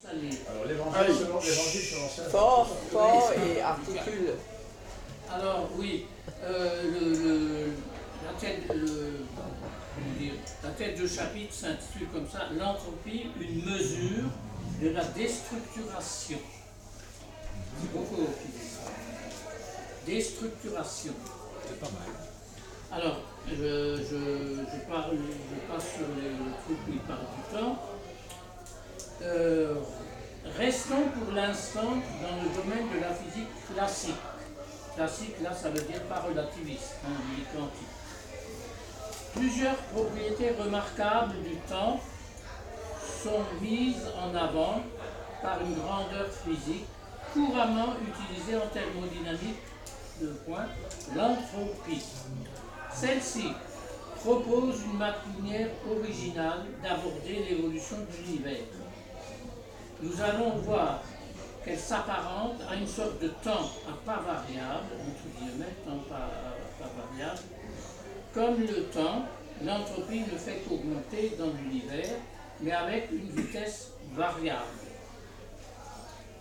Alors l'évangile selon l'ancien. Fort et articule. Alors oui, la tête de chapitre s'intitule comme ça, l'entropie, une mesure de la déstructuration. C'est beaucoup qui dit ça. Déstructuration. C'est pas mal. Alors, je passe sur le truc où il parle du temps. Restons pour l'instant dans le domaine de la physique classique. Classique, là, ça veut dire pas relativiste, il est quantique. Plusieurs propriétés remarquables du temps sont mises en avant par une grandeur physique couramment utilisée en thermodynamique, l'entropie. Celle-ci propose une manière originale d'aborder l'évolution de l'univers. Nous allons voir qu'elle s'apparente à une sorte de temps à pas variable, entre guillemets, temps pas variable. Comme le temps, l'entropie ne fait qu'augmenter dans l'univers, mais avec une vitesse variable.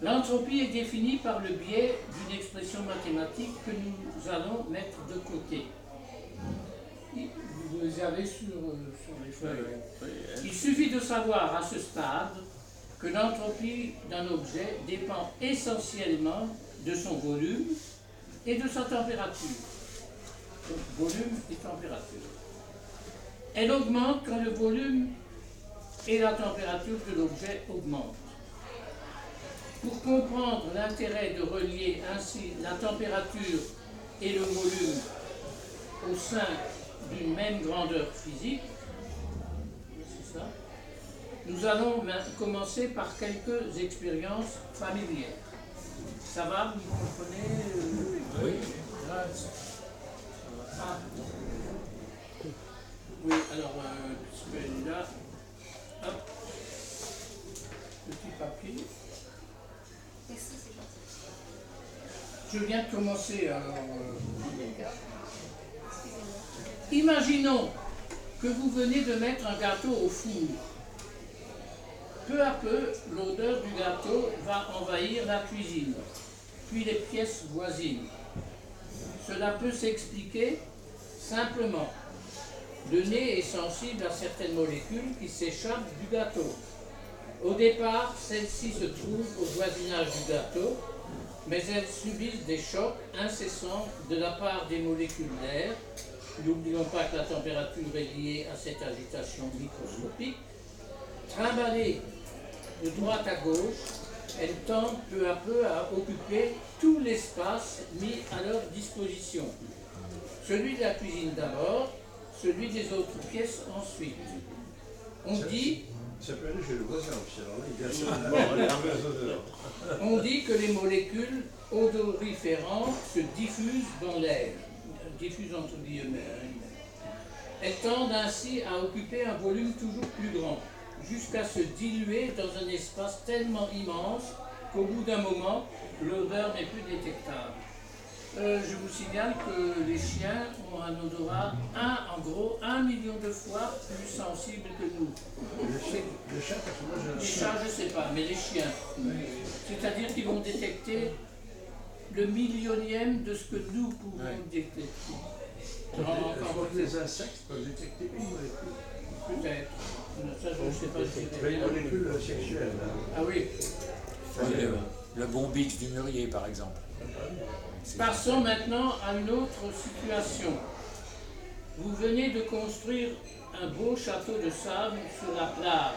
L'entropie est définie par le biais d'une expression mathématique que nous allons mettre de côté. Vous les avez sur les feuilles. Il suffit de savoir à ce stade que l'entropie d'un objet dépend essentiellement de son volume et de sa température. Donc, volume et température. Elle augmente quand le volume et la température de l'objet augmentent. Pour comprendre l'intérêt de relier ainsi la température et le volume au sein d'une même grandeur physique, c'est ça, nous allons commencer par quelques expériences familières. Ça va, vous comprenez Oui. Ah. Oui, alors, celui-là, hop, petit papier. Je viens de commencer, alors... Imaginons que vous venez de mettre un gâteau au four. Peu à peu, l'odeur du gâteau va envahir la cuisine, puis les pièces voisines. Cela peut s'expliquer simplement. Le nez est sensible à certaines molécules qui s'échappent du gâteau. Au départ, celles-ci se trouvent au voisinage du gâteau, mais elles subissent des chocs incessants de la part des molécules d'air. N'oublions pas que la température est liée à cette agitation microscopique. Trimballées de droite à gauche, elles tendent peu à peu à occuper tout l'espace mis à leur disposition. Celui de la cuisine d'abord, celui des autres pièces ensuite. On dit... Ça peut aller chez le voisin aussi, alors là, On dit que les molécules odoriférantes se diffusent dans l'air. Diffusent entre guillemets. Elles tendent ainsi à occuper un volume toujours plus grand, jusqu'à se diluer dans un espace tellement immense qu'au bout d'un moment, l'odeur n'est plus détectable. Je vous signale que les chiens ont un odorat, en gros, 1 million de fois plus sensible que nous. Les chats, parce que moi j'ai un Les chien. chats, je ne sais pas, mais les chiens. C'est-à-dire qu'ils vont détecter le millionième de ce que nous pouvons détecter. Je crois que les insectes peuvent détecter une molécule. Peut-être. Ça, je ne sais pas. Une molécule sexuelle. Ah oui. Oui, le bon beach du mûrier, par exemple. Passons maintenant à une autre situation. Vous venez de construire un beau château de sable sur la plage.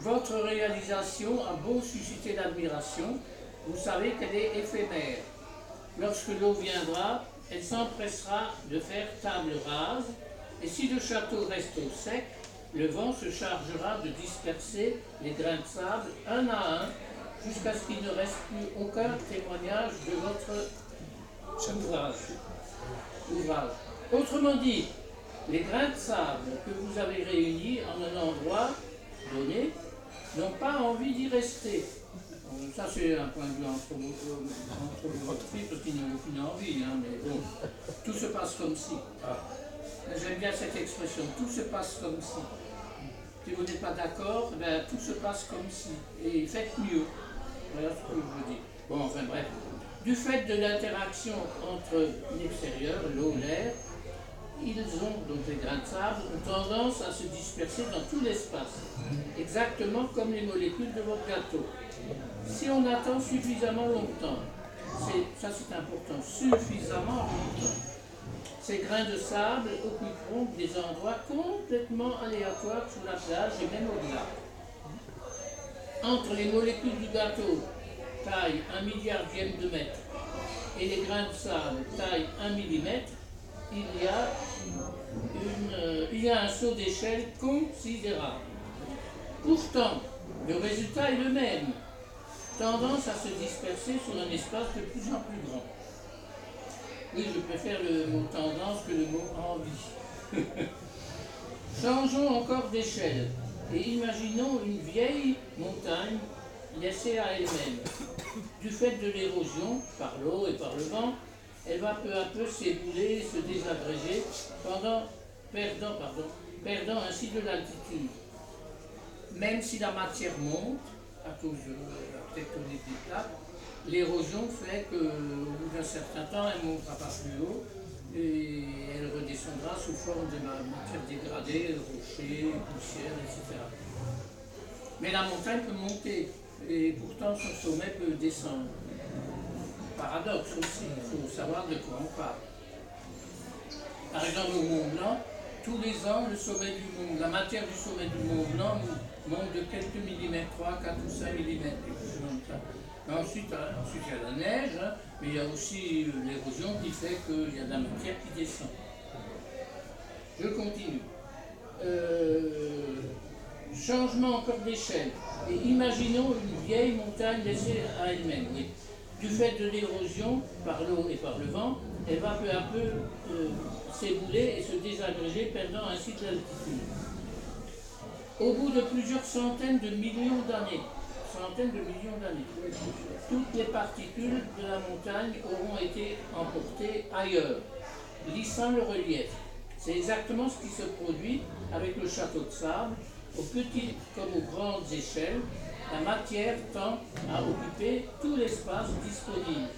Votre réalisation a beau susciter l'admiration, vous savez qu'elle est éphémère. Lorsque l'eau viendra, elle s'empressera de faire table rase, et si le château reste au sec, le vent se chargera de disperser les grains de sable un à un, jusqu'à ce qu'il ne reste plus aucun témoignage de votre ouvrage. Autrement dit, les grains de sable que vous avez réunis en un endroit donné n'ont pas envie d'y rester. Ça, c'est un point de vue anthropomorphique parce qu'ils n'ont aucune envie, mais bon, tout se passe comme si. J'aime bien cette expression, tout se passe comme si. Tu vous n'êtes pas d'accord, ben, tout se passe comme si. Et faites mieux. Voilà ce que je vous dis. Bon, enfin bref. Du fait de l'interaction entre l'extérieur, l'eau, l'air, ils ont, donc les grains de sable, ont tendance à se disperser dans tout l'espace, exactement comme les molécules de votre gâteau. Si on attend suffisamment longtemps, ça c'est important, suffisamment longtemps, ces grains de sable occuperont des endroits complètement aléatoires sur la plage et même au-delà. Entre les molécules du gâteau, taille 1 milliardième de mètre, et les grains de sable, taille 1 millimètre, il y a un saut d'échelle considérable. Pourtant, le résultat est le même, tendance à se disperser sur un espace de plus en plus grand. Oui, je préfère le mot tendance que le mot envie. Changeons encore d'échelle et imaginons une vieille montagne laissée à elle-même. Du fait de l'érosion, par l'eau et par le vent, elle va peu à peu s'ébouler et se désagréger, perdant ainsi de l'altitude. Même si la matière monte, à cause de la tectonique des plaques, l'érosion fait qu'au bout d'un certain temps, elle ne montera pas plus haut et elle redescendra sous forme de matière dégradée, rochers, poussière, etc. Mais la montagne peut monter et pourtant son sommet peut descendre. Paradoxe aussi, il faut savoir de quoi on parle. Par exemple, au Mont Blanc, tous les ans, la matière du sommet du Mont Blanc monte de quelques millimètres, 3, 4 ou 5 millimètres, quelque chose comme ça. Mais ensuite, il y a la neige, hein, mais il y a aussi l'érosion qui fait qu'il y a de la matière qui descend. Je continue. Changement encore d'échelle. Et imaginons une vieille montagne laissée à elle-même. Oui. Du fait de l'érosion par l'eau et par le vent, elle va peu à peu s'ébouler et se désagréger, perdant ainsi de l'altitude. Au bout de plusieurs centaines de millions d'années, toutes les particules de la montagne auront été emportées ailleurs, lissant le relief. C'est exactement ce qui se produit avec le château de sable. Aux petites comme aux grandes échelles, la matière tend à occuper tout l'espace disponible,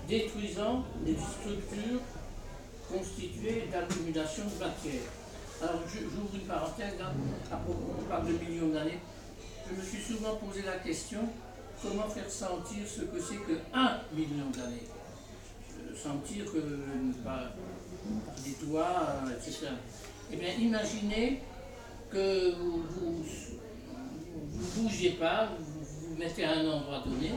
détruisant les structures constituées d'accumulation de matière. Alors j'ouvre une parenthèse, là, à propos, on parle de millions d'années. Je me suis souvent posé la question, comment faire sentir ce que c'est que 1 million d'années? Sentir que par des doigts, etc. Eh bien, imaginez que vous ne bougiez pas, vous vous mettez à un endroit donné,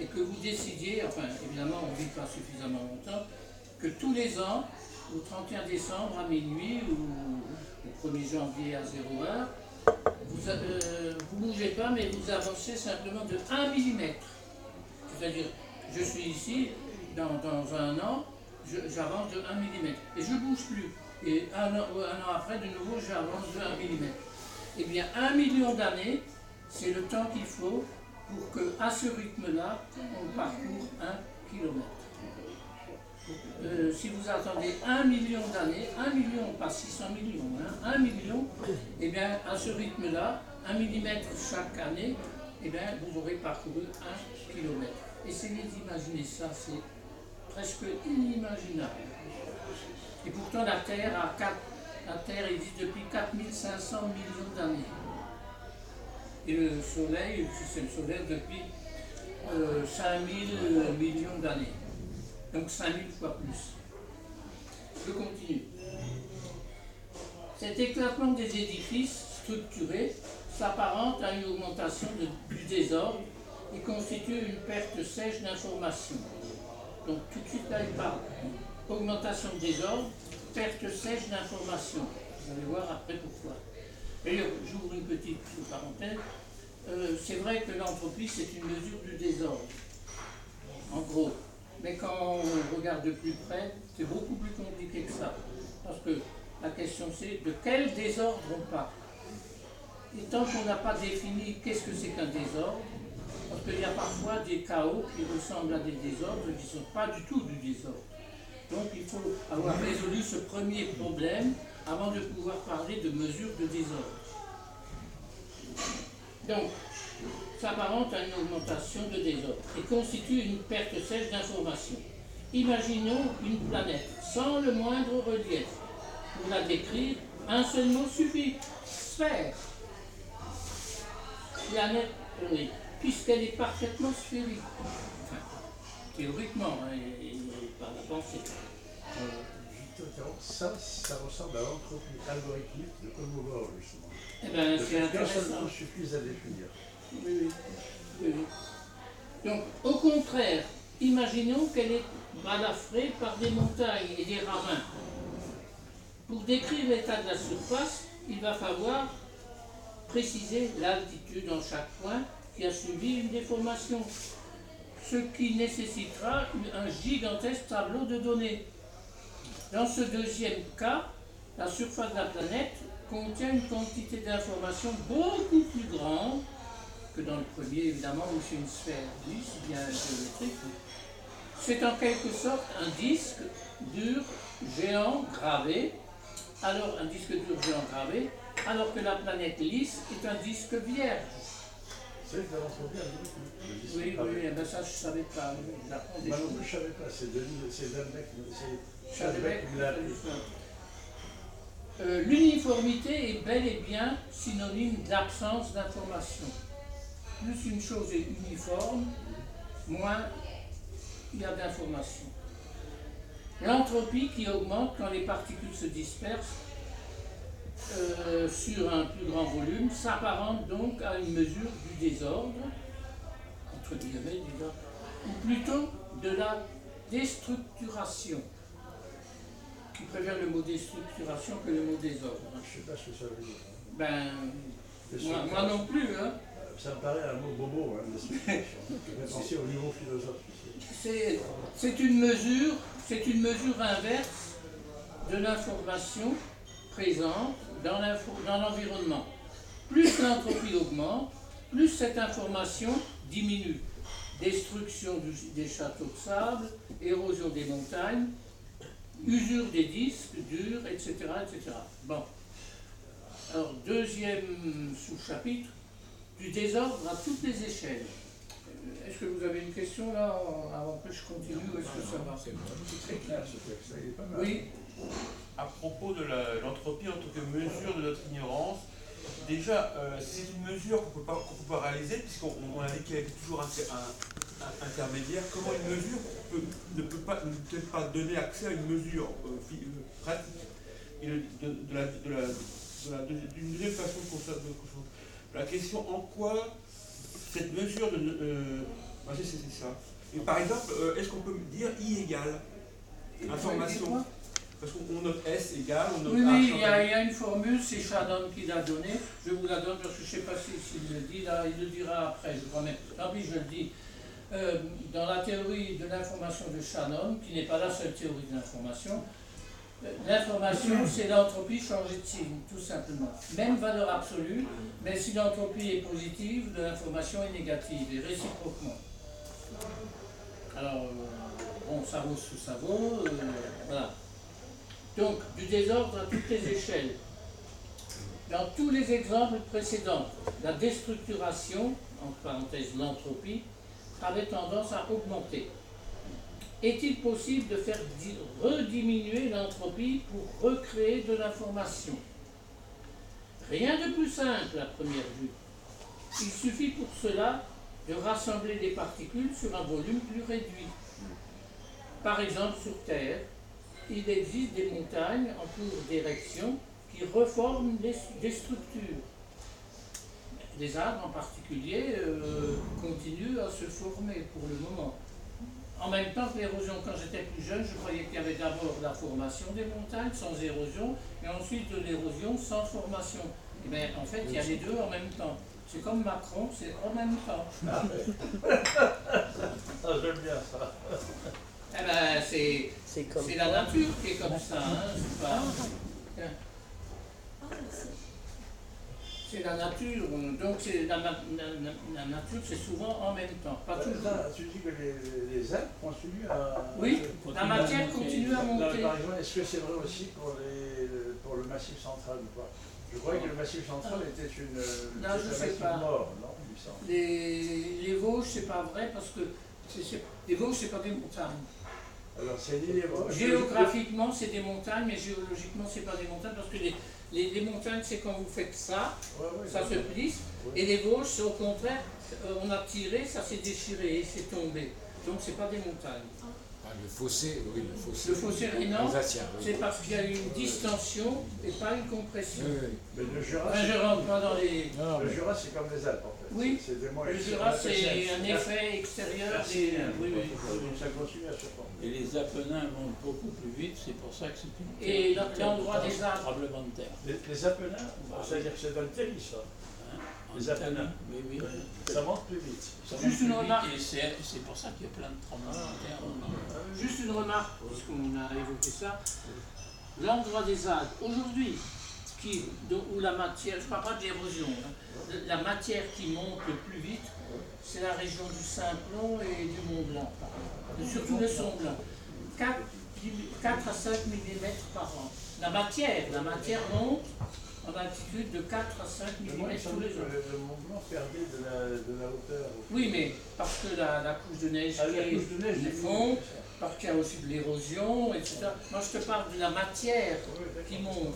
et que vous décidiez, enfin évidemment on ne vit pas suffisamment longtemps, que tous les ans, au 31 décembre à minuit ou au 1er janvier à 0 heure, vous ne bougez pas, mais vous avancez simplement de 1 millimètre. C'est-à-dire, je suis ici, dans un an, j'avance de 1 millimètre, et je ne bouge plus. Et un an après, de nouveau, j'avance de 1 millimètre. Eh bien, 1 million d'années, c'est le temps qu'il faut pour qu'à ce rythme-là, on parcourt 1 kilomètre. Si vous attendez 1 million d'années, 1 million, pas 600 millions, hein, 1 million, eh bien, à ce rythme-là, 1 millimètre chaque année, eh bien, vous aurez parcouru 1 kilomètre. Essayez d'imaginer ça, c'est presque inimaginable. Et pourtant, la Terre existe depuis 4500 millions d'années. Et le Soleil, le système solaire, depuis 5000 millions d'années. Donc 5000 fois plus. Je continue. Cet éclatement des édifices structurés s'apparente à une augmentation du désordre et constitue une perte sèche d'information. Donc tout de suite là, il parle. Augmentation de désordre, perte sèche d'information. Vous allez voir après pourquoi. D'ailleurs, j'ouvre une petite parenthèse. C'est vrai que l'entropie, c'est une mesure du désordre, en gros. Mais quand on regarde de plus près, c'est beaucoup plus compliqué que ça. Parce que la question c'est de quel désordre on parle. Et tant qu'on n'a pas défini qu'est-ce que c'est qu'un désordre, parce qu'il y a parfois des chaos qui ressemblent à des désordres qui ne sont pas du tout du désordre. Donc il faut avoir résolu ce premier problème avant de pouvoir parler de mesures de désordre. Donc, s'apparente à une augmentation de désordre et constitue une perte sèche d'information. Imaginons une planète sans le moindre relief. Pour la décrire, un seul mot suffit, sphère. Planète, oui, puisqu'elle est parfaitement sphérique. Enfin, théoriquement, hein, et par la pensée. Ça ressemble à l'entropie algorithmique de Kolmogorov, justement. Eh bien, Le c'est fait qu'un seul intéressant. mot suffise à définir. Oui, oui. Donc, au contraire, imaginons qu'elle est balafrée par des montagnes et des ravins. Pour décrire l'état de la surface, il va falloir préciser l'altitude en chaque point qui a subi une déformation, ce qui nécessitera un gigantesque tableau de données. Dans ce deuxième cas, la surface de la planète contient une quantité d'informations beaucoup plus grande que dans le premier, évidemment, où c'est une sphère lisse, bien géométrique. C'est en quelque sorte un disque dur géant gravé, alors que la planète lisse est un disque vierge. C'est vrai que l'entropie algorithmique. le disque Oui, gravé. oui, eh ben ça je ne savais pas. J'apprends des Moi non choses. plus, je ne savais pas. C'est Dalbec Je savais qui me l'a appris. L'uniformité est bel et bien synonyme d'absence d'information. Plus une chose est uniforme, moins il y a d'informations. L'entropie qui augmente quand les particules se dispersent sur un plus grand volume s'apparente donc à une mesure du désordre, entre guillemets, désordre, ou plutôt de la déstructuration, qui préfère le mot déstructuration que le mot désordre. Je ne sais pas ce que ça veut dire. Ben, moi non plus, hein. Ça me paraît un mot bobo, hein, destructuration. Je vais penser au niveau philosophique. C'est une mesure inverse de l'information présente dans l'environnement. Plus l'entropie augmente, plus cette information diminue. Destruction des châteaux de sable, érosion des montagnes, usure des disques durs, etc., etc. Bon. Alors, deuxième sous-chapitre, du désordre à toutes les échelles. Est-ce que vous avez une question là, avant que je continue, ou est-ce que ça va? C'est très clair ce texte, il est pas mal. Oui. À propos de l'entropie en tant que mesure de notre ignorance, déjà, c'est une mesure qu'on ne peut pas réaliser, puisqu'on a dit qu'elle était toujours intermédiaire. Comment une mesure ne peut pas donner accès à une mesure pratique? Et d'une deuxième façon de constater la question, en quoi cette mesure c'est ça. Et par exemple, est-ce qu'on peut dire I égale information? Parce qu'on note S égale, on note Oui, H. oui, il y a une formule, c'est Shannon qui l'a donnée. Je vous la donne parce que je ne sais pas s'il le dit, là, il le dira après, je crois, mais tant pis, je le dis. Dans la théorie de l'information de Shannon, qui n'est pas la seule théorie de l'information c'est l'entropie changée de signe, tout simplement. Même valeur absolue, mais si l'entropie est positive, l'information est négative, et réciproquement. Alors, bon, ça vaut ce que ça vaut, voilà. Donc, du désordre à toutes les échelles. Dans tous les exemples précédents, la déstructuration, entre parenthèses l'entropie, avait tendance à augmenter. Est-il possible de faire rediminuer l'entropie pour recréer de l'information? Rien de plus simple à première vue. Il suffit pour cela de rassembler des particules sur un volume plus réduit. Par exemple, sur Terre, il existe des montagnes en cours d'érection qui reforment des structures. Les arbres en particulier continuent à se former pour le moment. En même temps que l'érosion, quand j'étais plus jeune, je croyais qu'il y avait d'abord la formation des montagnes sans érosion et ensuite de l'érosion sans formation. Et bien, en fait, il y a les deux en même temps. C'est comme Macron, c'est en même temps. J'aime bien ça. Eh ben, c'est la nature qui est comme ça. Hein, c'est pas... C'est la nature, donc la nature c'est souvent en même temps, pas toujours. Là, tu dis que les arbres continuent à... Oui, la matière continue à monter. Par exemple, est-ce que c'est vrai aussi pour le massif central ou pas? Je croyais que le Massif central était une Là, je un sais massif pas. mort, non, il me semble. Les Vosges, c'est pas vrai parce que les Vosges, c'est pas des montagnes. Alors c'est l'île et Vosges. Géographiquement, c'est des montagnes, mais géologiquement, c'est pas des montagnes parce que les montagnes, c'est quand vous faites ça, ça se plisse, et les Vosges, c'est au contraire, on a tiré, ça s'est déchiré et c'est tombé. Donc, c'est pas des montagnes. Ah, le fossé, oui, le fossé. Le fossé rhénan, Alsacien, oui. c'est parce qu'il y a eu une distension et pas une compression. Oui, oui. Mais le Jura, Enfin, je rentre pas dans les... Non, le mais- Jura, c'est comme les Alpes en fait. Oui. C'est des mots Le Jura, c'est un effet extérieur des... Oui, oui. Donc ça continue à se former. Et les Apennins montent beaucoup plus vite, c'est pour ça que c'est une Et l'endroit des Alpes. tremblement de terre. Les Apennins, c'est-à-dire que c'est dans le Terri, ça. Hein, en Les Italie. Apennins. Oui, oui. Ça monte plus vite. Ça Juste monte une plus vite remarque. Et c'est pour ça qu'il y a plein de tremblements de terre. Juste une remarque, puisqu'on a évoqué ça. L'endroit des Alpes, aujourd'hui, où la matière, je ne parle pas de l'érosion, hein, la matière qui monte le plus vite, c'est la région du Simplon et du Mont Blanc, et surtout le Son Blanc. 4 à 5 mm par an. La matière monte en altitude de 4 à 5 Mais moi, mm il tous semblait les que ans. le mouvement perdait de la hauteur. Oui, mais parce que la couche de neige Ah, la qui couche de neige, est fond, parce qu'il y a aussi de l'érosion, etc. Moi, je te parle de la matière qui monte.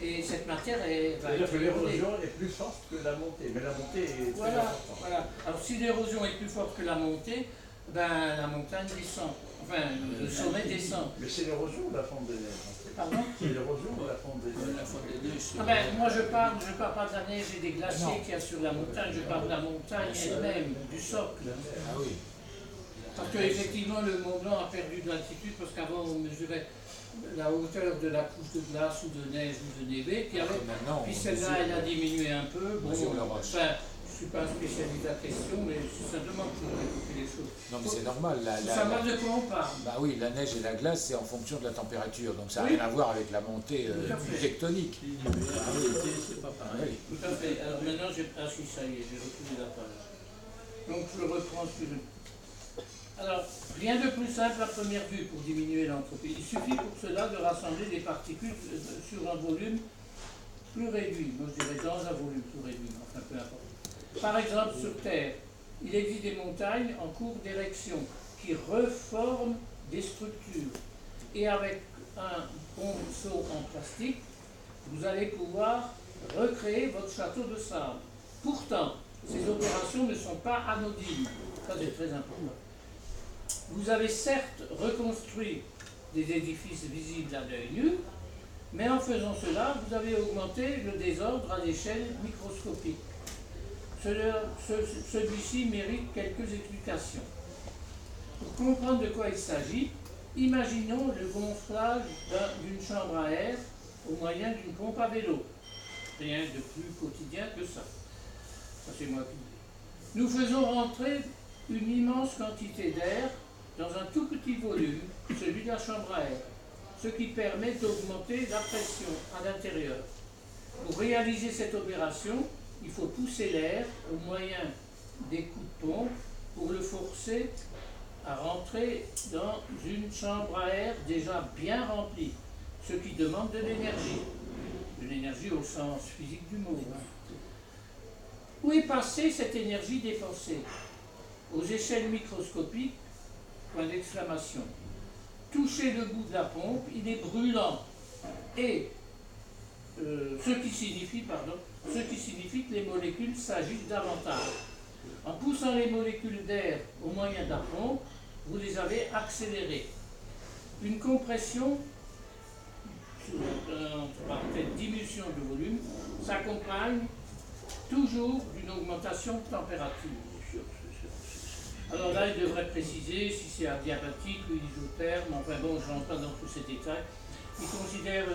Et cette matière va C'est-à-dire être que érodée. l'érosion est plus forte que la montée, mais la montée est très Voilà, importante. voilà. Alors, si l'érosion est plus forte que la montée, ben, la montagne descend. Enfin, le sommet descend. Mais c'est l'érosion ou la fonte des neiges en fait? Pardon? C'est l'érosion ou la fonte des neiges? La fois des deux, c'est- Ah ben, moi, je parle pas de la neige et des glaciers qu'il y a sur la montagne, je parle de la montagne elle-même, du socle. Ah oui. Parce qu'effectivement, le Mont Blanc a perdu de l'altitude, parce qu'avant, on mesurait la hauteur de la couche de glace ou de neige ou de névé, puis, Et maintenant, puis on celle-là, mesure- elle a diminué un peu. Bon, mesure la roche. enfin, je ne suis pas un spécialiste de la question, mais c'est simplement pour écouter les choses. Non, mais c'est normal. Ça va de quoi on parle. Bah oui, la neige et la glace, c'est en fonction de la température. Donc ça n'a Oui. rien à voir avec la montée Tout à fait. tectonique. En réalité, c'est pas Ah pareil. oui. Tout à fait. Alors maintenant, ah si, ça y est, j'ai retrouvé la page. Donc je reprends ce que je... Alors, rien de plus simple à première vue pour diminuer l'entropie. Il suffit pour cela de rassembler des particules sur un volume plus réduit. Moi, je dirais dans un volume plus réduit, mais enfin, peu importe. Par exemple, sur Terre, il existe des montagnes en cours d'érection qui reforment des structures. Et avec un ponceau en plastique, vous allez pouvoir recréer votre château de sable. Pourtant, ces opérations ne sont pas anodines. Ça, c'est très important. Vous avez certes reconstruit des édifices visibles à l'œil nu, mais en faisant cela, vous avez augmenté le désordre à l'échelle microscopique. Celui-ci mérite quelques explications. Pour comprendre de quoi il s'agit, imaginons le gonflage d'une chambre à air au moyen d'une pompe à vélo. Rien de plus quotidien que ça. Ça, c'est moi qui le dis. Nous faisons rentrer une immense quantité d'air dans un tout petit volume, celui de la chambre à air, ce qui permet d'augmenter la pression à l'intérieur. Pour réaliser cette opération, il faut pousser l'air au moyen des coups de pompe pour le forcer à rentrer dans une chambre à air déjà bien remplie, ce qui demande de l'énergie au sens physique du mot. Où est passée cette énergie dépensée? Aux échelles microscopiques, point d'exclamation. Touchez le bout de la pompe, il est brûlant. Et ce qui signifie que les molécules s'agitent davantage. En poussant les molécules d'air au moyen de la pompe, vous les avez accélérées. Une compression, entre parenthèses, diminution de volume, s'accompagne toujours d'une augmentation de température. Alors là, il devrait préciser si c'est adiabatique ou isotherme, enfin bon, je n'entre pas dans tous ces détails. Il considère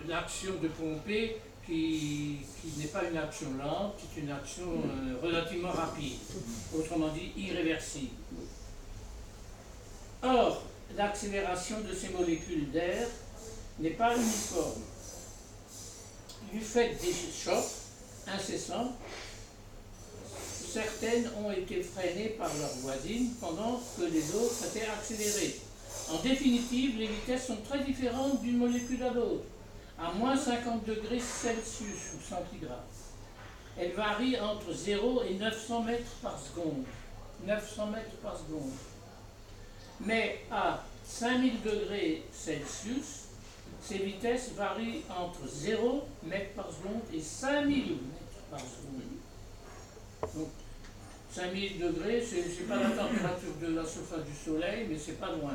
l'action de pomper qui n'est pas une action lente, c'est une action relativement rapide, autrement dit irréversible. Or, l'accélération de ces molécules d'air n'est pas uniforme. Du fait des chocs incessants, certaines ont été freinées par leurs voisines pendant que les autres étaient accélérées. En définitive, les vitesses sont très différentes d'une molécule à l'autre. à moins 50 degrés Celsius ou centigrades. Elle varie entre 0 et 900 mètres par seconde. 900 mètres par seconde. Mais à 5000 degrés Celsius, ces vitesses varient entre 0 mètres par seconde et 5000 mètres par seconde. Donc, 5000 degrés, ce n'est pas la température de la surface du Soleil, mais c'est pas loin.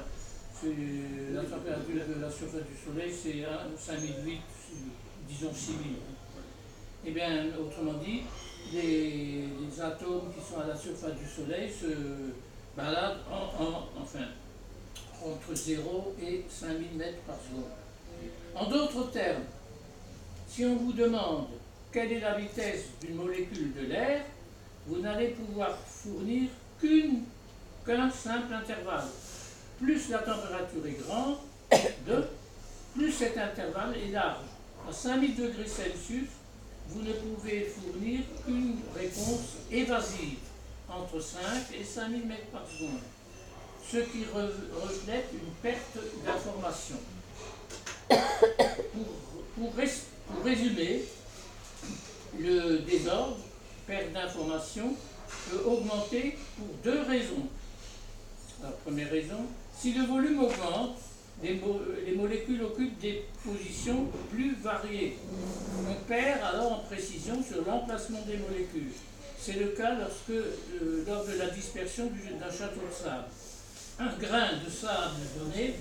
La température de la surface du Soleil, c'est 5008, disons 6000. Eh bien, autrement dit, les atomes qui sont à la surface du Soleil se baladent entre 0 et 5000 mètres par seconde. En d'autres termes, si on vous demande quelle est la vitesse d'une molécule de l'air, vous n'allez pouvoir fournir qu'un simple intervalle. Plus la température est grande, plus cet intervalle est large. À 5000 degrés Celsius, vous ne pouvez fournir qu'une réponse évasive, entre 5 et 5000 mètres par seconde, ce qui reflète une perte d'information. Pour résumer, le désordre, perte d'information, peut augmenter pour deux raisons. La première raison, si le volume augmente, les molécules occupent des positions plus variées. On perd alors en précision sur l'emplacement des molécules. C'est le cas lors de la dispersion d'un château de sable. Un grain de sable donné,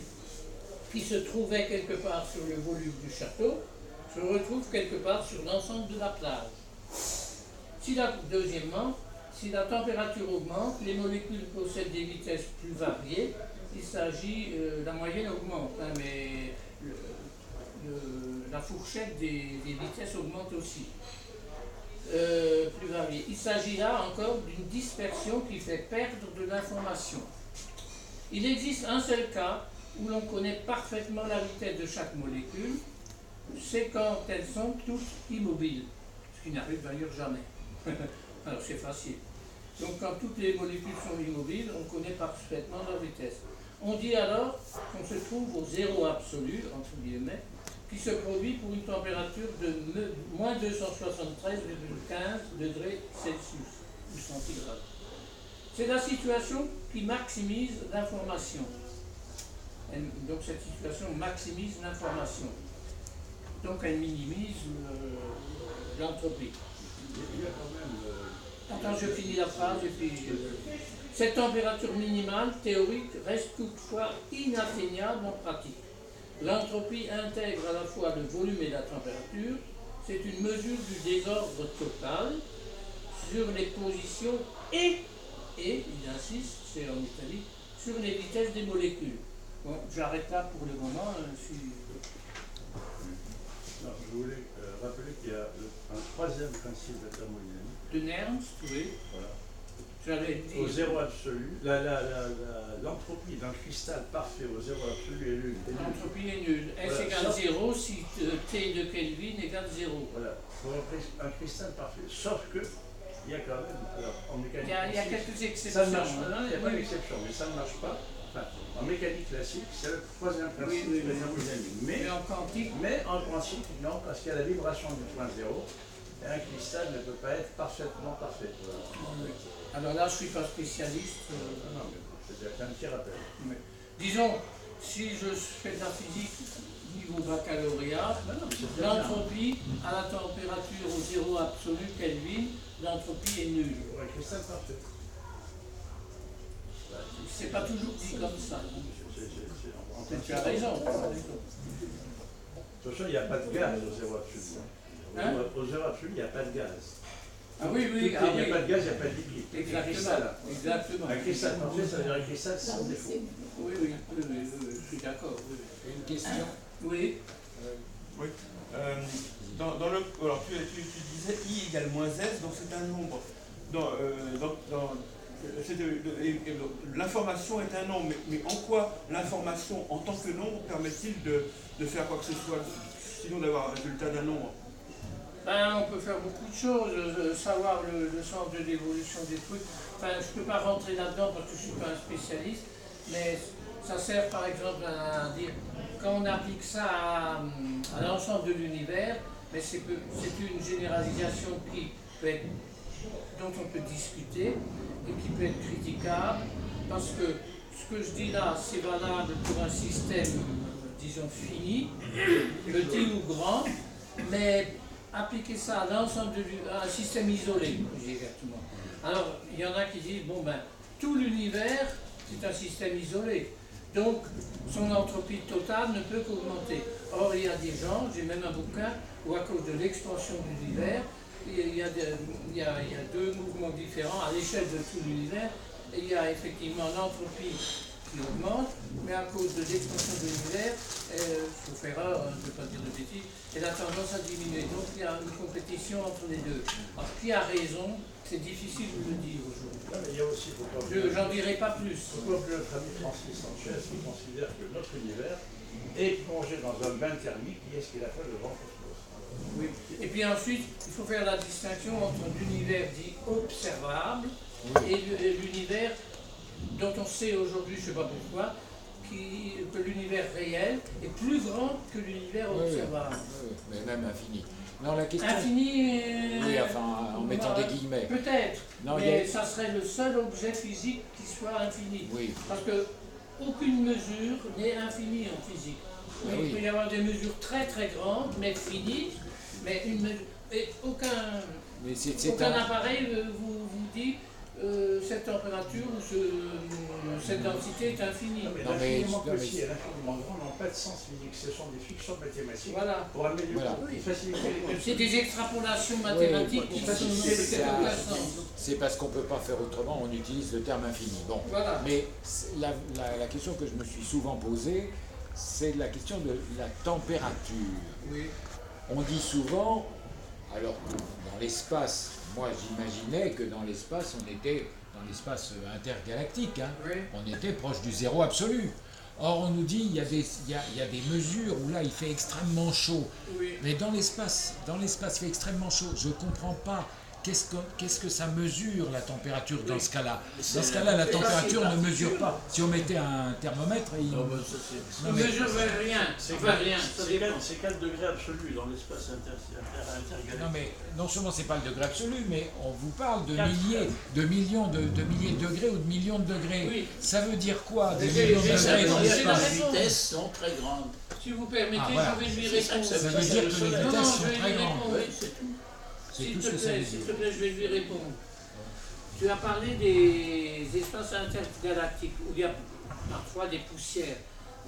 qui se trouvait quelque part sur le volume du château, se retrouve quelque part sur l'ensemble de la plage. Deuxièmement, si la température augmente, les molécules possèdent des vitesses plus variées. La moyenne augmente, hein, mais la fourchette des vitesses augmente aussi. Plus variée. Il s'agit là encore d'une dispersion qui fait perdre de l'information. Il existe un seul cas où l'on connaît parfaitement la vitesse de chaque molécule, c'est quand elles sont toutes immobiles, ce qui n'arrive d'ailleurs jamais. Alors c'est facile. Donc quand toutes les molécules sont immobiles, on connaît parfaitement leur vitesse. On dit alors qu'on se trouve au zéro absolu, entre guillemets, qui se produit pour une température de moins 273,15 degrés Celsius ou centigrades. C'est la situation qui maximise l'information. Donc cette situation maximise l'information. Donc elle minimise l'entropie. Attends, je finis la phrase et puis... Cette température minimale théorique reste toutefois inatteignable en pratique. L'entropie intègre à la fois le volume et la température. C'est une mesure du désordre total sur les positions et il insiste, c'est en italique, sur les vitesses des molécules. Bon, j'arrête là pour le moment. Non, je voulais rappeler qu'il y a un troisième principe de la thermodynamique. De Nernst, oui. Voilà. J'allais dire. Au zéro absolu, l'entropie d'un cristal parfait au zéro absolu est nulle. L'entropie est nulle. S Voilà, égale 0 si T de Kelvin égale 0. Voilà, pour un cristal parfait. Sauf que, il y a quand même, alors en mécanique Il y a classique, quelques exceptions. ça ne marche pas, Hein, il n'y a pas d'exception, mais ça ne marche pas. Enfin, en mécanique classique, c'est le troisième principe Oui, de la thermodynamique. Mais en quantique, Mais en quantique, non, parce qu'il y a la vibration du point zéro, et un cristal ne peut pas être parfaitement parfait. Voilà. alors là je ne suis pas spécialiste. Non, mais c'est un petit rappel. Mais, disons, si je fais de la physique niveau baccalauréat, l'entropie à la température au zéro absolu Kelvin, l'entropie est nulle. Pour un cristal parfait. C'est pas toujours dit comme ça. Tu as raison. De toute façon, il n'y a pas de gaz au zéro absolu. Hein? Au zéro absolu, il n'y a pas de gaz. Ah oui, oui, Il n'y a ah oui. pas de gaz, il n'y a pas de liquide. Exactement. Un cristal parfait, ça veut dire un cristal sans défaut. Oui, je suis d'accord. Une question. Oui. Oui. Alors tu disais I égale moins S, donc c'est un nombre. L'information est un nombre, mais en quoi l'information en tant que nombre permet-il de faire quoi que ce soit, sinon d'avoir un résultat d'un nombre? Ben, on peut faire beaucoup de choses, savoir le sens de l'évolution des trucs. Enfin, je ne peux pas rentrer là-dedans parce que je ne suis pas un spécialiste, mais Ça sert par exemple à dire, quand on applique ça à l'ensemble de l'univers, mais c'est une généralisation qui peut être, dont on peut discuter et qui peut être critiquable, parce que ce que je dis là, c'est valable pour un système, disons, fini, petit ou grand, mais appliquer ça à l'ensemble d'un système isolé, exactement. Alors, il y en a qui disent, bon ben, tout l'univers, c'est un système isolé. Donc, son entropie totale ne peut qu'augmenter. Or, il y a des gens, j'ai même un bouquin, où à cause de l'expansion de l'univers, il y a deux mouvements différents à l'échelle de tout l'univers. Il y a effectivement l'entropie qui augmente, mais à cause de l'expansion de l'univers, sauf erreur, je ne veux pas dire de bêtises, elle a tendance à diminuer. Donc, il y a une compétition entre les deux. Alors, qui a raison? C'est difficile de le dire aujourd'hui. Il y a aussi, J'en dirai pas plus. Il faut que notre ami Francis Sanchez qui considère que notre univers est plongé dans un bain thermique qui est ce qu'il appelle le grand cosmos. Oui. Et puis ensuite, il faut faire la distinction entre l'univers dit observable et l'univers dont on sait aujourd'hui, je ne sais pas pourquoi, que l'univers réel est plus grand que l'univers observable. Oui, mais même infini. Non, la question... Infini, oui, enfin, en mettant des guillemets. Peut-être, non, mais ça serait le seul objet physique qui soit infini. Oui. Parce que aucune mesure n'est infinie en physique. Ah, Il peut y avoir des mesures très très grandes, mais finies, mais aucun appareil vous dit cette température ou cette densité est infinie. L'infiniment petit et l'infiniment grand n'ont pas de sens physique, ce sont des fictions mathématiques. Voilà. Pour améliorer, faciliter les... C'est des extrapolations mathématiques qui sont c'est parce qu'on ne peut pas faire autrement, on utilise le terme infini. Bon. Voilà. Mais la question que je me suis souvent posée, c'est la question de la température. Oui. On dit souvent, alors dans l'espace, moi j'imaginais que dans l'espace, on était dans l'espace intergalactique, hein, oui. On était proche du zéro absolu. Or on nous dit il y a des mesures où là il fait extrêmement chaud. Oui. Mais dans l'espace il fait extrêmement chaud. Je ne comprends pas. Qu'est-ce que ça mesure la température dans ce cas-là? Dans ce cas-là, la température ne mesure pas. Si on mettait un thermomètre, il ne mesure rien. C'est 4 degrés absolus dans l'espace intergalactique. Non, mais non seulement c'est pas le degré absolu, mais on vous parle de milliers, de millions de milliers de degrés ou de millions de degrés. Oui. Ça veut dire quoi, des millions de degrés dans l'espace? Les vitesses sont très grandes. Si vous permettez, voilà. je vais lui répondre. Ça veut dire que les vitesses sont très grandes. Oui, c'est tout. C'est tout ce que ça veut dire. S'il te plaît, je vais lui répondre. Tu as parlé des espaces intergalactiques où il y a parfois des poussières,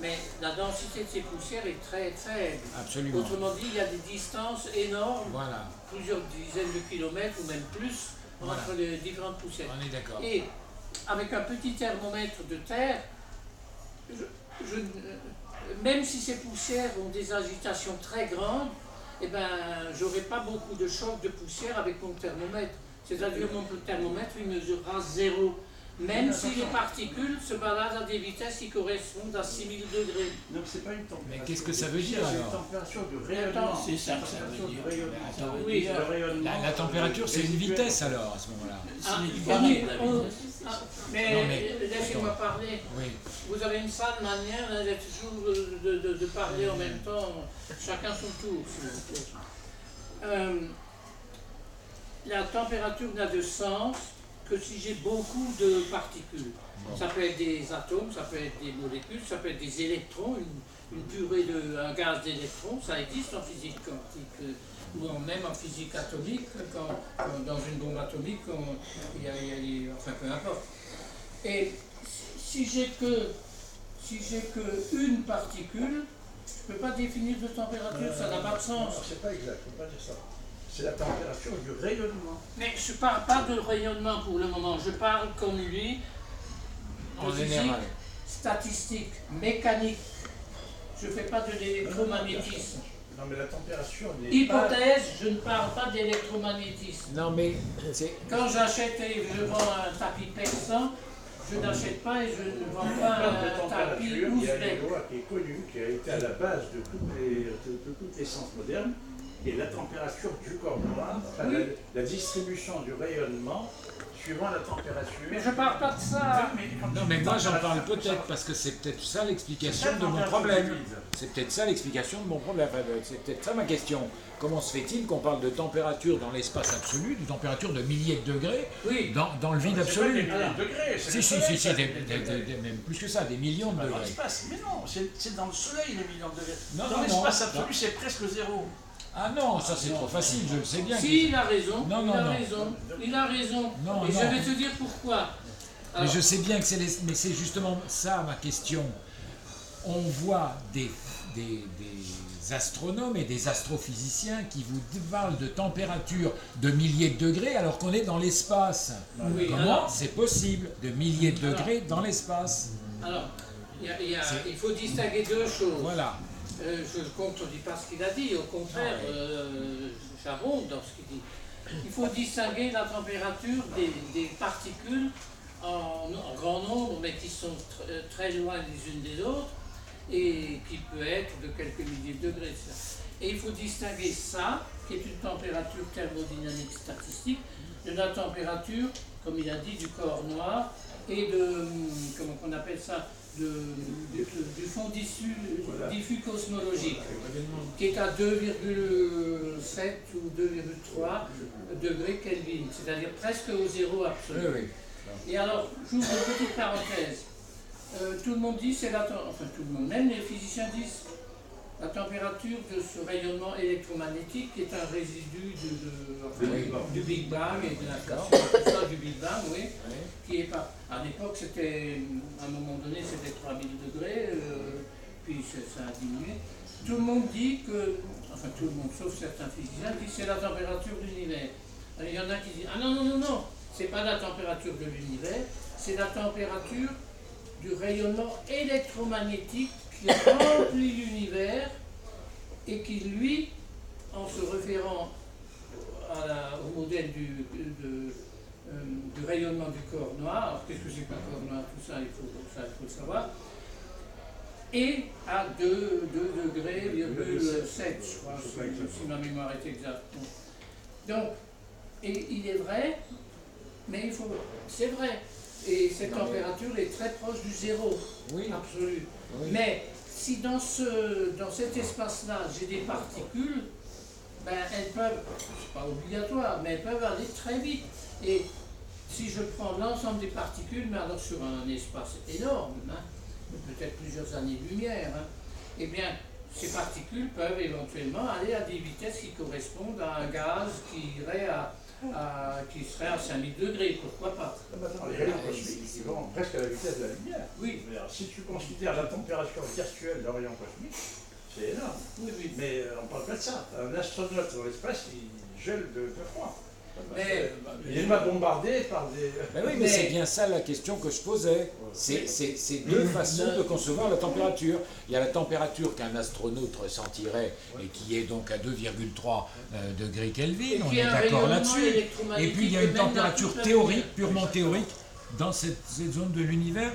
mais la densité de ces poussières est très faible. Absolument. Autrement dit, il y a des distances énormes, Voilà. plusieurs dizaines de kilomètres ou même plus entre les différentes poussières. On est d'accord. Et avec un petit thermomètre de terre, même si ces poussières ont des agitations très grandes, eh ben, j'aurai pas beaucoup de chocs de poussière avec mon thermomètre. C'est-à-dire que mon thermomètre, il mesurera 0. Même si les particules se baladent à des vitesses qui correspondent à 6000 degrés. Donc c'est pas une température. Mais qu'est-ce que ça veut dire C'est une alors? température du rayonnement. C'est ça que ça veut dire. Oui, le rayonnement. La température, c'est une vitesse alors à ce moment-là. Mais laissez-moi parler. Oui. Vous avez une sale manière d'être toujours de parler en même temps, chacun son tour, s'il vous plaît. La température n'a de sens que si j'ai beaucoup de particules. Bon. Ça peut être des atomes, ça peut être des molécules, ça peut être des électrons, une purée un gaz d'électrons, ça existe en physique quantique, ou même en physique atomique, quand dans une bombe atomique, enfin peu importe. Et si j'ai que une particule, je ne peux pas définir de température, ça n'a pas de sens. C'est pas exact, je ne peux pas dire ça. C'est la température du rayonnement. Mais je ne parle pas de rayonnement pour le moment, je parle comme lui de physique, statistique, mécanique. Je ne fais pas de l'électromagnétisme. Non, mais la température n'est hypothèse, je ne parle pas d'électromagnétisme. Non, mais c'est... Quand j'achète et je vends un tapis persan, je n'achète pas et je ne vends pas un tapis ouzbek. Il y a une loi qui est connue, qui a été à la base de toutes les sciences modernes, et la température du corps noir, enfin, la distribution du rayonnement suivant la température. Mais je parle pas de ça. Non, mais moi j'en parle peut-être parce que c'est peut-être ça l'explication de mon problème. C'est peut-être ça l'explication de mon problème. Enfin, c'est peut-être ça ma question. Comment se fait-il qu'on parle de température dans l'espace absolu, de température de milliers de degrés, Oui. dans le vide absolu? Des milliers de degrés. Si, même plus que ça, des millions de Dans degrés. l'espace, mais non, c'est dans le soleil les millions de degrés. Non, Dans non, l'espace non. absolu, c'est presque zéro. Ah non, ça c'est trop facile, je le sais bien. Si, il a raison. Non, il non, a non. raison. Il a raison. Non, Et non. je vais te dire pourquoi. Mais Alors, je sais bien que mais c'est justement ça ma question. On voit des astronomes et des astrophysiciens qui vous parlent de température de milliers de degrés alors qu'on est dans l'espace. Oui, Comment alors- c'est possible de milliers de degrés dans l'espace? alors, il faut distinguer deux choses. Voilà. Je ne contredis pas ce qu'il a dit, au contraire, j'abonde dans ce qu'il dit. Il faut distinguer la température des particules en grand nombre, mais qui sont très loin les unes des autres, et qui peut être de quelques milliers de degrés. Et il faut distinguer ça, qui est une température thermodynamique statistique, de la température, comme il a dit, du corps noir, et de, comment on appelle ça, du fond diffus cosmologique, qui est à 2,7 ou 2,3 degrés Kelvin, c'est-à-dire presque au zéro absolu. Oui, oui. Et alors, j'ouvre une petite parenthèse. Tout le monde dit, enfin tout le monde, même les physiciens disent, la température de ce rayonnement électromagnétique qui est un résidu du Big Bang et de l'inflation du Big Bang, oui, qui est pas. À l'époque, c'était, à un moment donné, c'était 3000 degrés, puis ça a diminué. Tout le monde dit que, enfin tout le monde, sauf certains physiciens, disent que c'est la température de l'univers. Il y en a qui disent, ah non, non, non, non, c'est pas la température de l'univers, c'est la température du rayonnement électromagnétique qui remplit l'univers et qui, lui, en se référant au modèle du rayonnement du corps noir, alors qu'est-ce que c'est qu'un corps noir, tout ça, il faut le savoir, et à 2 degrés, 7, je crois, si ma mémoire est exacte. Donc, et il est vrai, mais c'est vrai, et cette température est très proche du zéro, Oui. absolu. Oui. Mais si dans cet espace-là, j'ai des particules, ben, elles peuvent, c'est pas obligatoire, mais elles peuvent aller très vite. Et si je prends l'ensemble des particules, mais alors sur un espace énorme, hein, peut-être plusieurs années-lumière, hein, eh bien, ces particules peuvent éventuellement aller à des vitesses qui correspondent à un gaz qui irait qui serait à 5000 degrés, pourquoi pas. Les rayons cosmiques, ils vont presque à la vitesse de la lumière. Oui. Alors, si tu considères la température virtuelle d'un rayon cosmique, c'est énorme. Oui, oui. Mais on ne parle pas de ça. Un astronaute dans l'espace, il gèle de froid. Mais, Il n'est pas bombardé par des... Ben oui, mais c'est bien ça la question que je posais. C'est deux façons de concevoir la température. Il y a la température qu'un astronaute ressentirait et qui est donc à 2,3 degrés Kelvin, on est d'accord là-dessus. Et puis il y a une température théorique, purement théorique, dans cette zone de l'univers.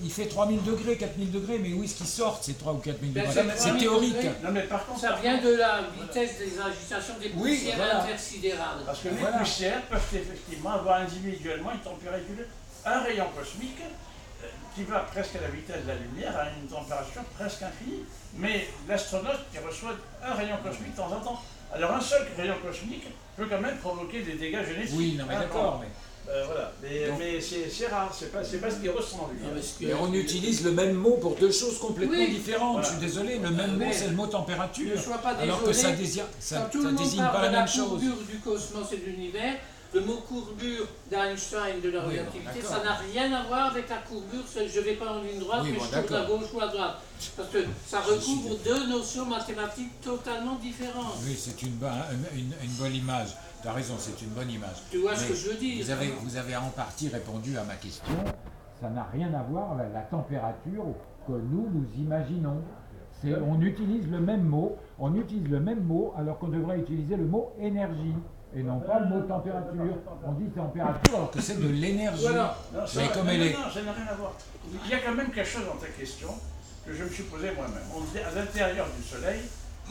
Il fait 3000 degrés, 4000 degrés, mais où est-ce qu'ils sortent ces 3 ou 4000 Ben, degrés? c'est C'est 3000 théorique. degrés. Non mais par contre... ça vient de la vitesse des agitations des Oui, poussières voilà. intersidérales. Parce que Voilà. les poussières peuvent effectivement avoir individuellement une température, un rayon cosmique qui va presque à la vitesse de la lumière, à une température presque infinie. Mais l'astronaute qui reçoit un rayon cosmique de temps en temps, alors un seul rayon cosmique peut quand même provoquer des dégâts génétiques. Oui, non mais d'accord. Voilà. Mais c'est rare, c'est pas ce qu'il ressent lui. Mais on utilise le même mot pour deux choses complètement Oui. différentes. Voilà. Je suis désolé, le même mot Mais c'est le mot température. ne sois pas Alors que ça désolé, ça tout le monde désigne parle pas la de la même chose. courbure du cosmos et de l'univers, le mot courbure d'Einstein de la Oui, relativité, bon, ça n'a rien à voir avec la courbure, je ne vais pas en ligne droite, Oui, mais bon, je tourne à d'accord. gauche ou à droite. Parce que ça recouvre deux notions mathématiques totalement différentes. Oui, c'est une bonne image. Tu as raison, c'est une bonne image. Tu vois ce Mais que je veux dire? vous avez en partie répondu à ma question. Ça n'a rien à voir avec la température que nous imaginons. On utilise le même mot, alors qu'on devrait utiliser le mot énergie et non pas le mot température. On dit température alors que c'est de l'énergie. Voilà. Non, Mais comme elle est... non, ça n'a rien à voir. Il y a quand même quelque chose dans ta question que je me suis posé moi-même. On dit à l'intérieur du Soleil,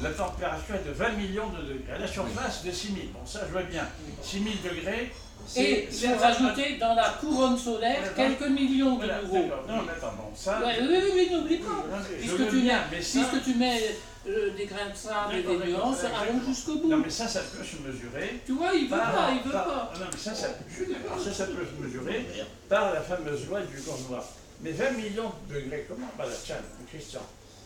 la température est de 20 millions de degrés. À la surface de 6000. Bon, ça, je vois bien. 6000 degrés. Et il faut rajouter dans la couronne solaire quelques millions de nouveaux. Non, mais attends, bon, ça. Ouais, oui, n'oublie pas. Non, mais je Puisque veux tu bien, mets, mais ça- puisque tu mets des grains de sable et des D'accord, nuances, d'accord. allons jusqu'au bout. Non, mais ça peut se mesurer. Tu vois, il veut pas, il veut pas. Non, mais je suis d'accord, ça peut se mesurer par la fameuse loi du corps noir. Mais 20 millions de degrés, comment? Bah, tiens, Christian,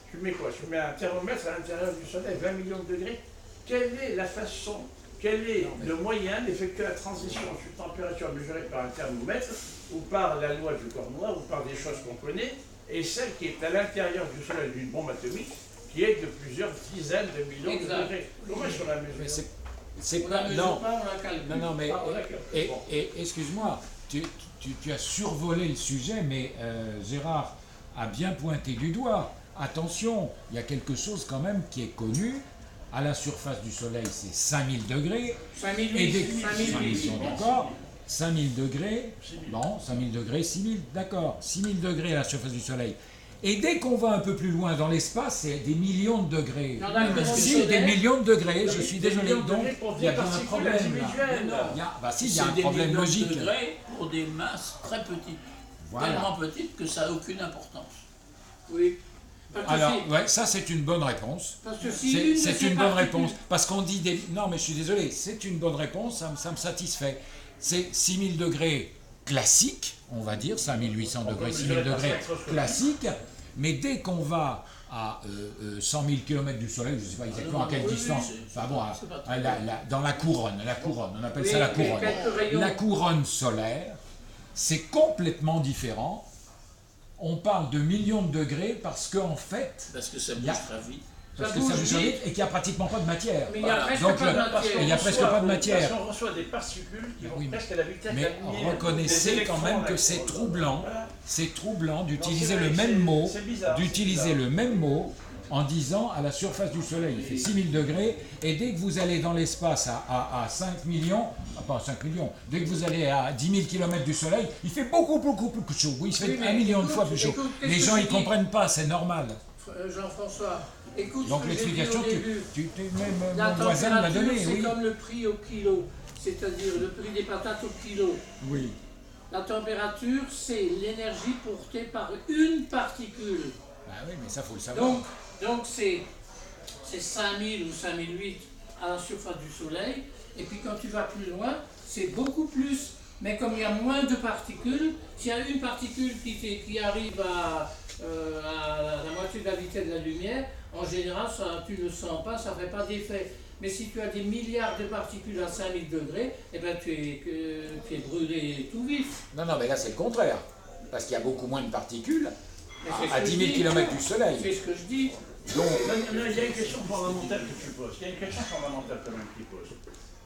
tu mets quoi? Tu mets un thermomètre à l'intérieur du soleil, 20 millions de degrés. Quelle est la façon, quel est le moyen d'effectuer la transition entre une température mesurée par un thermomètre ou par la loi du corps noir ou par des choses qu'on connaît et celle qui est à l'intérieur du soleil d'une bombe atomique qui est de plusieurs dizaines de millions de degrés? Comment est-ce qu'on la mesure? Mais c'est On pas. la mesure Non, pas, on la calcule. non, mais. Ah, d'accord. Et excuse-moi, tu as survolé le sujet, mais Gérard a bien pointé du doigt. Attention, il y a quelque chose quand même qui est connu. À la surface du Soleil, c'est 5000 degrés. 5000, Et dès 5000, d'accord, 5000 degrés, bon, 5000 degrés, 6000, d'accord, 6000 degrés à la surface du Soleil. Et dès qu'on va un peu plus loin dans l'espace, c'est des millions de degrés. Dans la couronne Si, solaire, des millions de degrés, je suis Des désolé. millions de Donc, degrés pour il y a des bien un particules problème là. individuelles. Bah si, il y C'est a un des problème millions logique. de degrés pour des masses très petites. Voilà. Tellement petites que ça n'a aucune importance. Oui. Parce que Alors, si- ouais, ça c'est une bonne réponse. parce que si C'est une de c'est ces une bonne particules- réponse. Parce qu'on dit des. Non, mais je suis désolé, c'est une bonne réponse, ça me satisfait. C'est 6000 degrés classiques, on va dire, 5800 degrés, 6000 degrés classiques, mais dès qu'on va à 100 000 km du Soleil, je ne sais pas exactement à quelle oui, distance, oui, enfin bon, c'est pas dans la couronne, on appelle Oui, ça la mais couronne. quelques rayons. La couronne solaire, c'est complètement différent. On parle de millions de degrés parce qu'en fait, Parce que ça Il y a- bouge très vite. parce Ça que ça bouge bouge vite vite. et qu'il n'y a pratiquement pas de matière. Mais il n'y a Voilà. presque Donc, pas de le- matière. il y a presque pas de matière. Parce qu'on reçoit des particules qui vont Oui, mais- presque à la vitesse de Mais la lumière. reconnaissez Des quand même électrons, que là, c'est qui- troublant, Voilà. c'est troublant d'utiliser Non, c'est le vrai, même mot, c'est bizarre, d'utiliser c'est bizarre. le même mot en disant à la surface du Soleil, il fait 6000 degrés, et dès que vous allez dans l'espace à 5 millions, pas 5 millions, dès que vous allez à 10 000 km du Soleil, il fait beaucoup plus chaud. Oui, il fait Oui, mais 1 million de écoute, fois plus chaud. écoute, qu'est-ce Les que gens, tu ils dis comprennent pas, c'est normal. Jean-François, écoute Donc ce que j'ai dit l'explication, au début. même La mon voisin me l'a température, donné, c'est oui. comme le prix au kilo, c'est-à-dire le prix des patates au kilo. Oui. La température, c'est l'énergie portée par une particule. Bah oui, mais ça, faut le savoir. Donc c'est 5000 ou 5008 à la surface du Soleil, et puis quand tu vas plus loin, c'est beaucoup plus. Mais comme il y a moins de particules, s'il y a une particule qui arrive à la moitié de la vitesse de la lumière, en général, ça, tu ne sens pas, ça ne fait pas d'effet. Mais si tu as des milliards de particules à 5000 degrés, eh ben tu es brûlé tout vif. Non, mais là, c'est le contraire. Parce qu'il y a beaucoup moins de particules Mais c'est ce à que 10 je 000 dis. km du Soleil. C'est ce que je dis. Donc, Non, il y a une question fondamentale que tu poses. Il y a une question fondamentale quand même qui pose.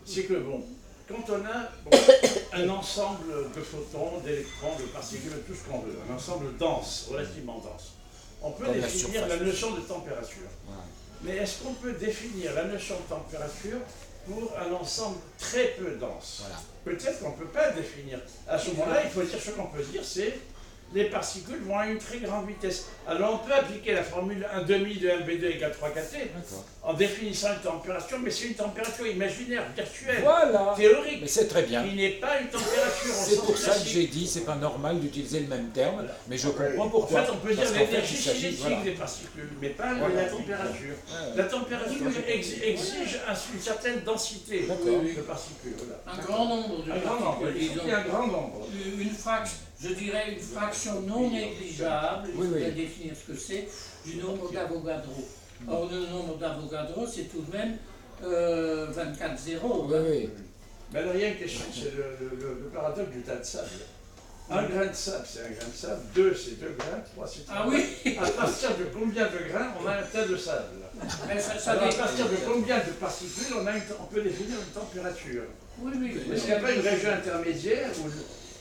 C'est que bon, quand on a un ensemble de photons, d'électrons, de particules, tout ce qu'on veut, un ensemble dense, relativement dense, on peut Comme la définir surface. la notion de température. voilà. Mais est-ce qu'on peut définir la notion de température pour un ensemble très peu dense? Voilà. Peut-être qu'on ne peut pas définir. À ce moment-là, il faut dire ce qu'on peut dire, c'est les particules vont à une très grande vitesse. Alors on peut appliquer la formule 1,5 de MB2 égale 3kT D'accord. en définissant une température, mais c'est une température imaginaire, virtuelle, Voilà. théorique. Mais c'est très bien. Il n'est pas une température au C'est sens pour ça que classique. j'ai dit, c'est pas normal d'utiliser le même terme, Voilà. mais je comprends En pourquoi. fait, on peut dire Parce qu'en fait, l'énergie il s'agit- cinétique voilà. des particules, mais pas Voilà. la température. Ouais. La température exige une certaine densité D'accord. de particules. Voilà. Un grand nombre de Un grand nombre, particules, il faut disons. qu'il y ait un grand nombre. Je dirais une fraction non négligeable, Oui, il oui. faudrait définir ce que c'est, du nombre d'Avogadro. Or, le nombre d'Avogadro, c'est tout de même 24 zéros. Oui, oui. Mais alors, il y a une question, c'est le paradoxe du tas de sable. Un grain de sable, c'est un grain de sable. 2, c'est 2 grains. 3, c'est 3 Ah oui. À partir de combien de grains on a un tas de sable? Mais ça Alors, à dépend. partir de combien de particules on peut définir une température? Oui, oui. Est-ce qu'il n'y a pas une région intermédiaire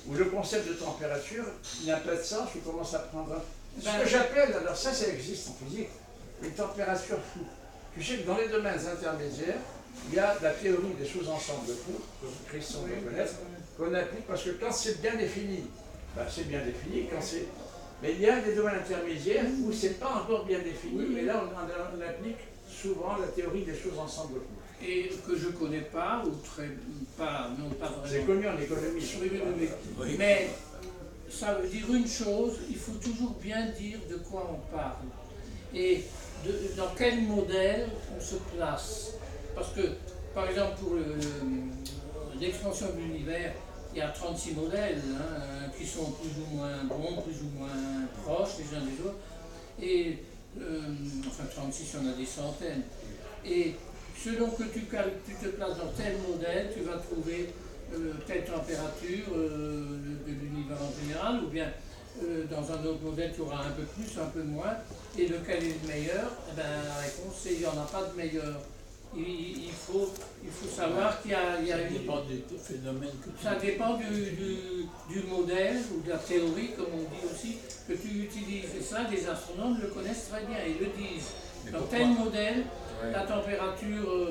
où le concept de température n'a pas de sens, ou commence à prendre ce Ben- que j'appelle, alors ça existe en physique, une température floue. Tu sais que dans les domaines intermédiaires, il y a la théorie des sous-ensembles floux, que Christian doit connaître, qu'on applique parce que quand c'est bien défini, ben c'est bien défini, quand c'est... Mais il y a des domaines intermédiaires où c'est pas encore bien défini, mais là on applique souvent la théorie des choses ensemble. Et que je ne connais pas, ou pas C'est vraiment. connu en économie. Oui. Mais ça veut dire une chose, il faut toujours bien dire de quoi on parle. Et dans quel modèle on se place. Parce que, par exemple, pour l'expansion de l'univers, il y a 36 modèles qui sont plus ou moins bons, plus ou moins proches les uns des autres. Et, enfin 36, il y en a des centaines. Et selon que tu te places dans tel modèle, tu vas trouver telle température de l'univers en général, ou bien dans un autre modèle, tu auras un peu plus, un peu moins. Et lequel est le meilleur? Eh ben, la réponse, c'est qu'il n'y en a pas de meilleur. Il faut savoir qu'il y a Ça une... dépend des phénomènes que tu... Ça dépend du modèle ou de la théorie, comme on dit aussi, que tu utilises. Et ça, les astronomes le connaissent très bien, ils le disent. Mais Dans pourquoi? tel modèle, Ouais. la température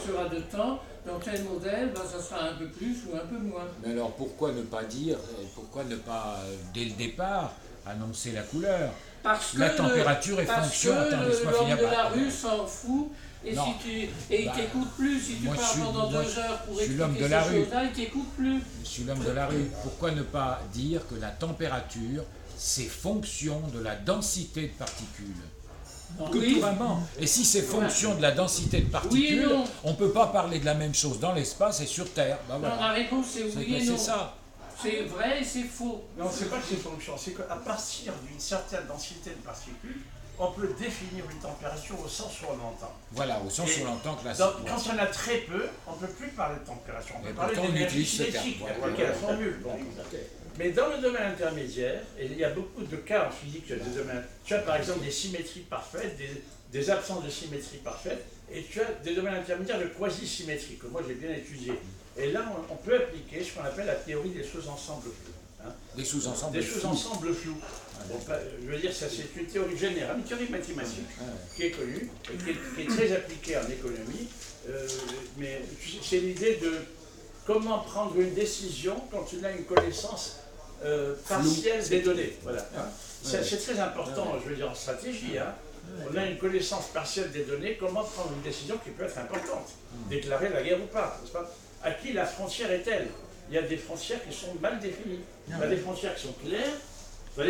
sera de temps. Dans tel modèle, ça sera un peu plus ou un peu moins. Mais alors pourquoi ne pas dire, pourquoi ne pas dès le départ annoncer la couleur? Parce que La température est fonction. Attends, laisse-moi l'homme finir. de la rue s'en fout. Et, Non. il t'écoute plus. Si tu Moi, parles je suis- pendant moi, 2 heures pour je suis l'homme expliquer de la ces rue. choses-là, il t'écoute plus. Je suis l'homme de la rue. Pourquoi ne pas dire que la température, c'est fonction de la densité de particules? Que Oui. tout vraiment. Et si c'est fonction de la densité de Oui et particules, non. on ne peut pas parler de la même chose dans l'espace et sur Terre. Ben Non, voilà. la réponse c'est oui et non. C'est ça. C'est vrai et c'est faux. Non, c'est pas que c'est fonction, c'est qu'à partir d'une certaine densité de particules, on peut définir une température au sens où on l'entend. Voilà, au sens Et où l'entend classique. Donc, quand on a très peu, on ne peut plus parler de température, on peut Et parler pourtant, on d'énergie utilise ce terme. cinétique, Voilà. quelle qu'est la formule. Bon. Mais dans le domaine intermédiaire, et il y a beaucoup de cas en physique, tu as des domaines, tu as par exemple des symétries parfaites, des absences de symétrie parfaite, et tu as des domaines intermédiaires de quasi-symétrie, que moi j'ai bien étudié. Et là, on peut appliquer ce qu'on appelle la théorie des choses-ensemble floues. Des sous-ensembles. Des choses-ensemble floues. Bon, je veux dire, ça c'est une théorie générale, une théorie mathématique qui est connue, et qui est très appliquée en économie, mais c'est l'idée de comment prendre une décision quand tu as une connaissance partielle des données. Voilà. C'est très important, je veux dire, en stratégie. On a une connaissance partielle des données, comment prendre une décision qui peut être importante. Déclarer la guerre ou pas, n'est-ce pas? À qui la frontière est-elle? Il y a des frontières qui sont mal définies. Il y a des frontières qui sont claires. Et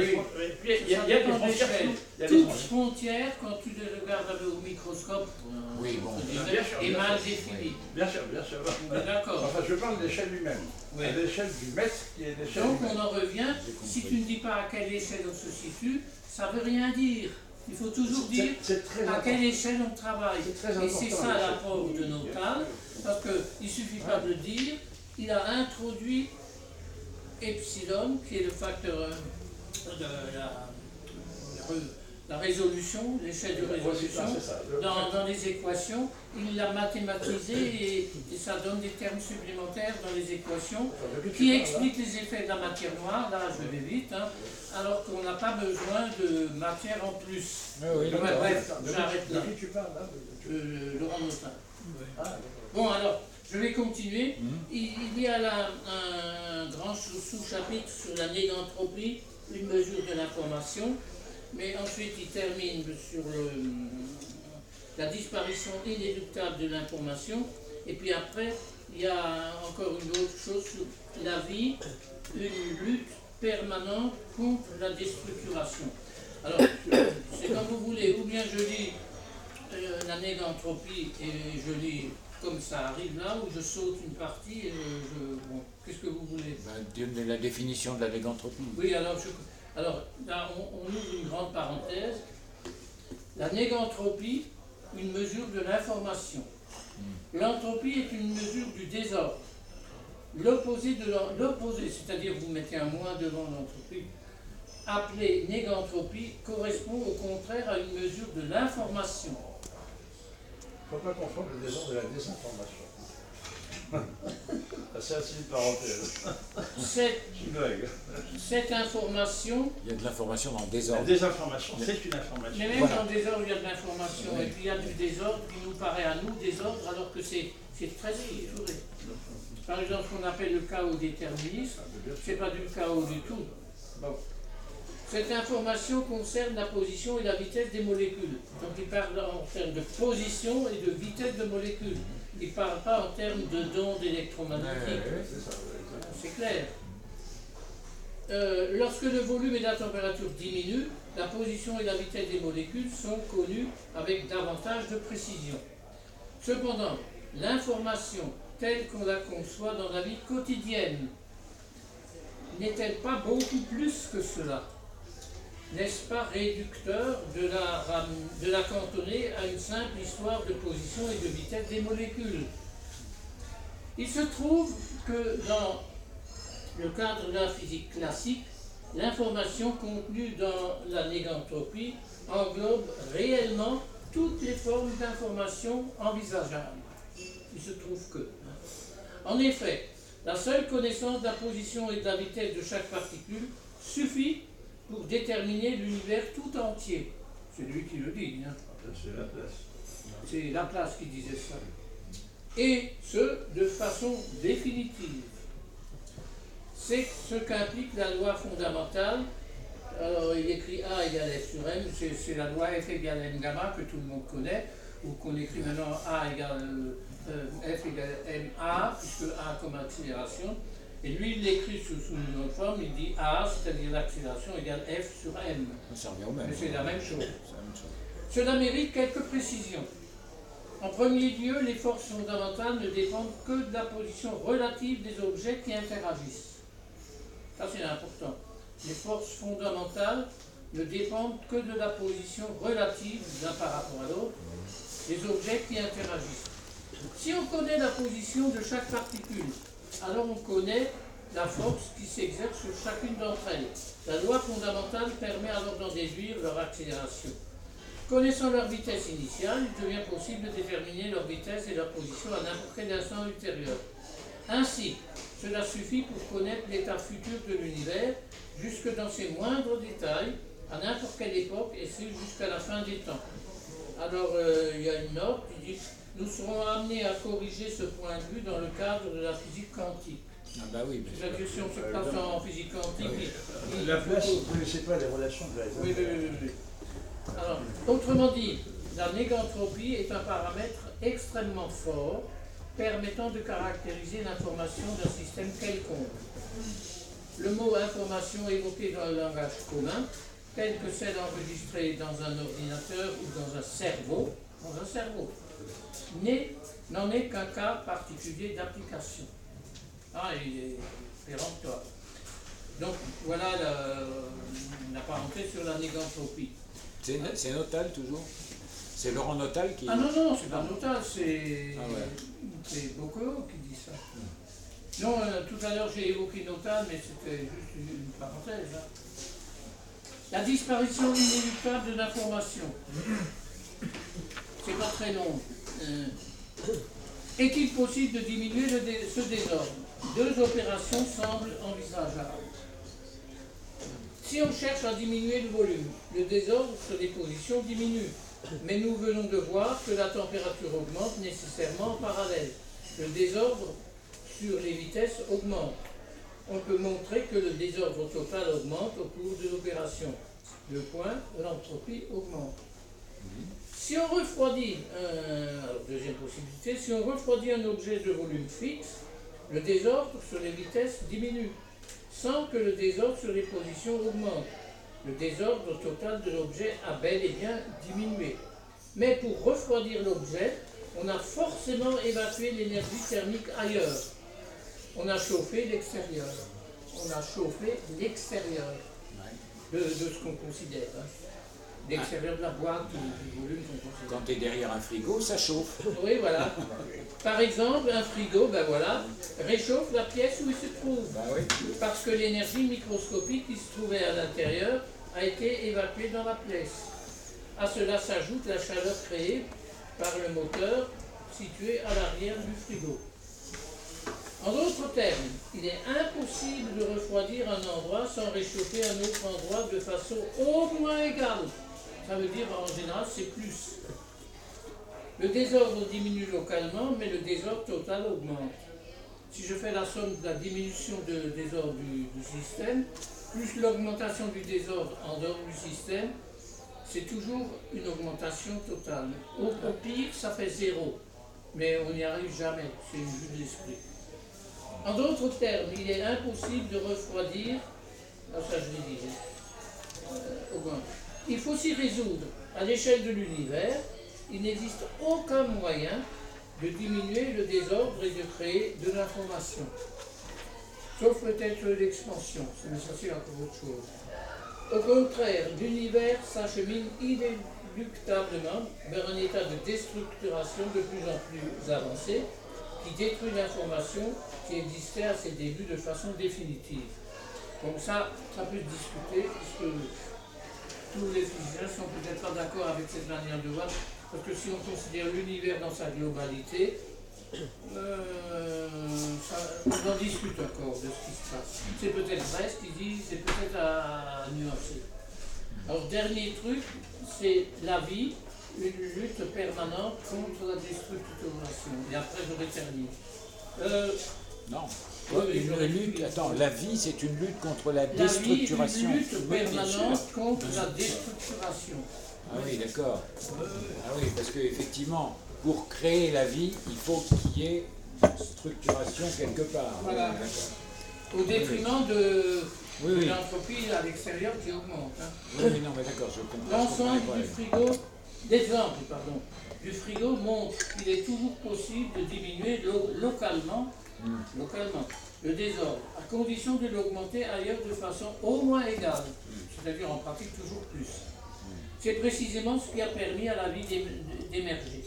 puis il y a des frontières floues. Il y a des Toute frontières. frontière, quand tu les regardes au microscope, Oui, bon. Bien sûr, est bien mal sûr. définie. Bien sûr, bien sûr. On est d'accord. Enfin, je parle de l'échelle lui-même. Oui. À l'échelle du mètre qui est l'échelle Donc du mètre. on en revient, si tu ne dis pas à quelle échelle on se situe, ça ne veut rien dire. Il faut toujours dire C'est très à important. quelle échelle on travaille. C'est très Et c'est important, ça l'échelle. l'apport de Notal, parce qu'il ne suffit pas de le dire, il a introduit epsilon, qui est le facteur de la résolution, l'échelle de résolution, c'est ça. dans les équations. Il l'a mathématisé et ça donne des termes supplémentaires dans les équations qui expliquent les effets de la matière noire. Là, je vais vite, alors qu'on n'a pas besoin de matière en plus. Oui, d'accord. Bref, j'arrête là. De qui tu parles là? Laurent Notal. Bon, alors, je vais continuer. Il y a là un grand sous-chapitre sur la négantropie, une mesure de l'information. Mais ensuite, il termine sur la disparition inéluctable de l'information. Et puis après, il y a encore une autre chose sur la vie, une lutte permanente contre la déstructuration. Alors, c'est comme vous voulez, ou bien je lis la négantropie et je lis comme ça arrive là, ou je saute une partie et bon, qu'est-ce que vous voulez? Ben, la définition de la négantropie. Oui, alors là, on ouvre une grande parenthèse. La négantropie, une mesure de l'information. L'entropie est une mesure du désordre. L'opposé, c'est-à-dire vous mettez un moins devant l'entropie, appelé négantropie, correspond au contraire à une mesure de l'information. Il ne faut pas confondre le désordre de la désinformation. C'est assez une parenthèse. Je blague. Cette information, Il y a de l'information dans le La désordre. désinformation, c'est une information. mais même Voilà. dans le désordre, il y a de l'information, Oui. et puis il y a du désordre qui nous paraît à nous désordre, alors que c'est très structuré. Par exemple, ce qu'on appelle le chaos déterministe, c'est pas du chaos du tout. Bon. Cette information concerne la position et la vitesse des molécules. Donc il parle en termes de position et de vitesse de molécules. Il ne parle pas en termes d'ondes électromagnétiques. C'est clair. Lorsque le volume et la température diminuent, la position et la vitesse des molécules sont connues avec davantage de précision. Cependant, l'information telle qu'on la conçoit dans la vie quotidienne n'est-elle pas beaucoup plus que cela? N'est-ce pas réducteur de la cantonner à une simple histoire de position et de vitesse des molécules? Il se trouve que dans le cadre de la physique classique, l'information contenue dans la négantropie englobe réellement toutes les formes d'information envisageables. Il se trouve que. En effet, la seule connaissance de la position et de la vitesse de chaque particule suffit pour déterminer l'univers tout entier. C'est lui qui le dit. Hein. C'est la place. C'est Laplace qui disait ça. Et ce, de façon définitive. C'est ce qu'implique la loi fondamentale. Alors il écrit A égale F sur M, c'est la loi F égale M gamma que tout le monde connaît, ou qu'on écrit maintenant A égale F égale MA, puisque A comme accélération. Et lui, il l'écrit sous une autre forme, il dit A, c'est-à-dire l'accélération égale F sur M. Ça revient au même. Mais c'est la même chose. C'est la même chose. Cela mérite quelques précisions. En premier lieu, les forces fondamentales ne dépendent que de la position relative des objets qui interagissent. Ça, c'est important. Les forces fondamentales ne dépendent que de la position relative d'un par rapport à l'autre des objets qui interagissent. Si on connaît la position de chaque particule, alors on connaît la force qui s'exerce sur chacune d'entre elles. La loi fondamentale permet alors d'en déduire leur accélération. Connaissant leur vitesse initiale, il devient possible de déterminer leur vitesse et leur position à n'importe quel instant ultérieur. Ainsi, cela suffit pour connaître l'état futur de l'univers, jusque dans ses moindres détails, à n'importe quelle époque, et c'est jusqu'à la fin des temps. Alors, il y a une note qui dit « Nous serons amenés à corriger ce point de vue dans le cadre de la physique quantique. » Ah bah oui, mais La question se passe en physique quantique. La place, vous ne connaissez pas les relations de la Oui. Alors, autrement dit, la négantropie est un paramètre extrêmement fort permettant de caractériser l'information d'un système quelconque. Le mot information évoqué dans le langage commun, tel que celle enregistrée dans un ordinateur ou dans un cerveau, n'en est qu'un cas particulier d'application. Ah, il est péremptoire. Donc voilà la parenthèse sur la négantropie. c'est Notal toujours? C'est Laurent Notal qui... Ah non, c'est pas Notal, c'est Bocqueau qui dit ça. Non, tout à l'heure j'ai évoqué Notal, mais c'était juste une parenthèse. Hein. La disparition inéluctable de l'information. C'est pas très long. Est-il possible de diminuer ce désordre? Deux opérations semblent envisageables. Si on cherche à diminuer le volume, le désordre sur les positions diminue. Mais nous venons de voir que la température augmente nécessairement en parallèle. Le désordre sur les vitesses augmente. On peut montrer que le désordre total augmente au cours de l'opération. Le point, l'entropie augmente. Si on refroidit, deuxième possibilité, si on refroidit un objet de volume fixe, le désordre sur les vitesses diminue, sans que le désordre sur les positions augmente. Le désordre total de l'objet a bel et bien diminué. Mais pour refroidir l'objet, on a forcément évacué l'énergie thermique ailleurs. On a chauffé l'extérieur. De ce qu'on considère. Hein. L'extérieur de la boîte ou du volume qu'on considère. Quand tu es derrière un frigo, ça chauffe. Oui, voilà. Par exemple, un frigo, réchauffe la pièce où il se trouve. Parce que l'énergie microscopique qui se trouvait à l'intérieur a été évacuée dans la pièce. À cela s'ajoute la chaleur créée par le moteur situé à l'arrière du frigo. En d'autres termes, il est impossible de refroidir un endroit sans réchauffer un autre endroit de façon au moins égale. Ça veut dire en général c'est plus. Le désordre diminue localement, mais le désordre total augmente. Si je fais la somme de la diminution de désordre du système, plus l'augmentation du désordre en dehors du système, c'est toujours une augmentation totale. Au pire, ça fait 0, mais on n'y arrive jamais, c'est une vue de l'esprit. En d'autres termes, il est impossible de refroidir, ça je l'ai dit, il faut s'y résoudre. À l'échelle de l'univers, il n'existe aucun moyen de diminuer le désordre et de créer de l'information. Sauf peut-être l'expansion, mais ça c'est encore autre chose. Au contraire, l'univers s'achemine inéluctablement vers un état de déstructuration de plus en plus avancé qui détruit l'information qui existait à ses débuts de façon définitive. Donc ça peut se discuter, puisque tous les physiciens ne sont peut-être pas d'accord avec cette manière de voir, parce que si on considère l'univers dans sa globalité, on en discute encore de ce qui se passe. C'est peut-être vrai ce qu'il dit, c'est peut-être à nuancer. Alors, dernier truc, c'est la vie, une lutte permanente contre la déstructuration. Et après, j'aurai terminé. Non. Oui, Une lutte, attends, la vie, c'est une lutte contre la La vie, déstructuration. une lutte Oui, bien permanente sûr. contre la déstructuration. Ah oui, d'accord. Ah oui, parce qu'effectivement, pour créer la vie, il faut qu'il y ait une structuration quelque part. Voilà. D'accord. Au détriment de Oui. l'entreprise à l'extérieur qui augmente. Hein. Oui, non, mais d'accord, je comprends. L'ensemble du frigo, l'exemple, du frigo montre qu'il est toujours possible de diminuer localement le désordre, à condition de l'augmenter ailleurs de façon au moins égale, c'est-à-dire en pratique toujours plus. C'est précisément ce qui a permis à la vie d'émerger.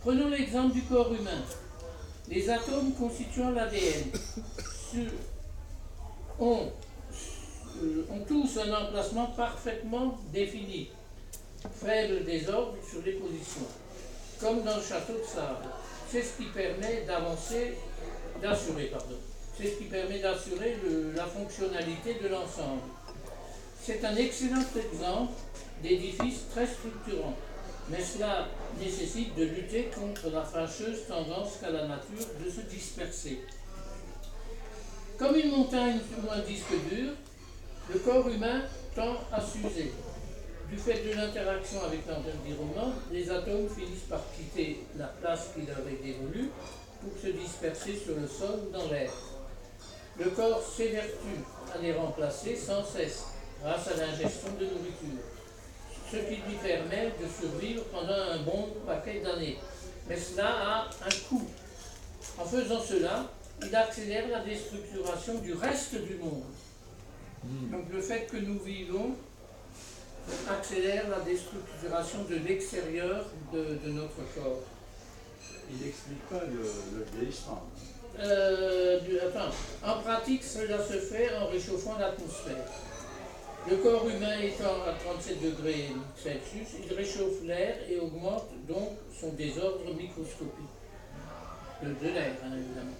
Prenons l'exemple du corps humain. Les atomes constituant l'ADN ont tous un emplacement parfaitement défini, faible désordre sur les positions, comme dans le château de sable. C'est ce qui permet d'assurer la fonctionnalité de l'ensemble. C'est un excellent exemple d'édifice très structurant, mais cela nécessite de lutter contre la fâcheuse tendance qu'a la nature de se disperser. Comme une montagne ou un disque dur, le corps humain tend à s'user. Du fait de l'interaction avec l'environnement, les atomes finissent par quitter la place qui leur est dévolue pour se disperser sur le sol ou dans l'air. Le corps s'évertue à les remplacer sans cesse grâce à l'ingestion de nourriture, ce qui lui permet de survivre pendant un bon paquet d'années. Mais cela a un coût. En faisant cela, il accélère la déstructuration du reste du monde. Donc le fait que nous vivons accélère la déstructuration de l'extérieur de notre corps. Il n'explique pas le vieillissement. En pratique, cela se fait en réchauffant l'atmosphère. Le corps humain étant à 37 degrés Celsius, il réchauffe l'air et augmente donc son désordre microscopique. De l'air, hein, évidemment.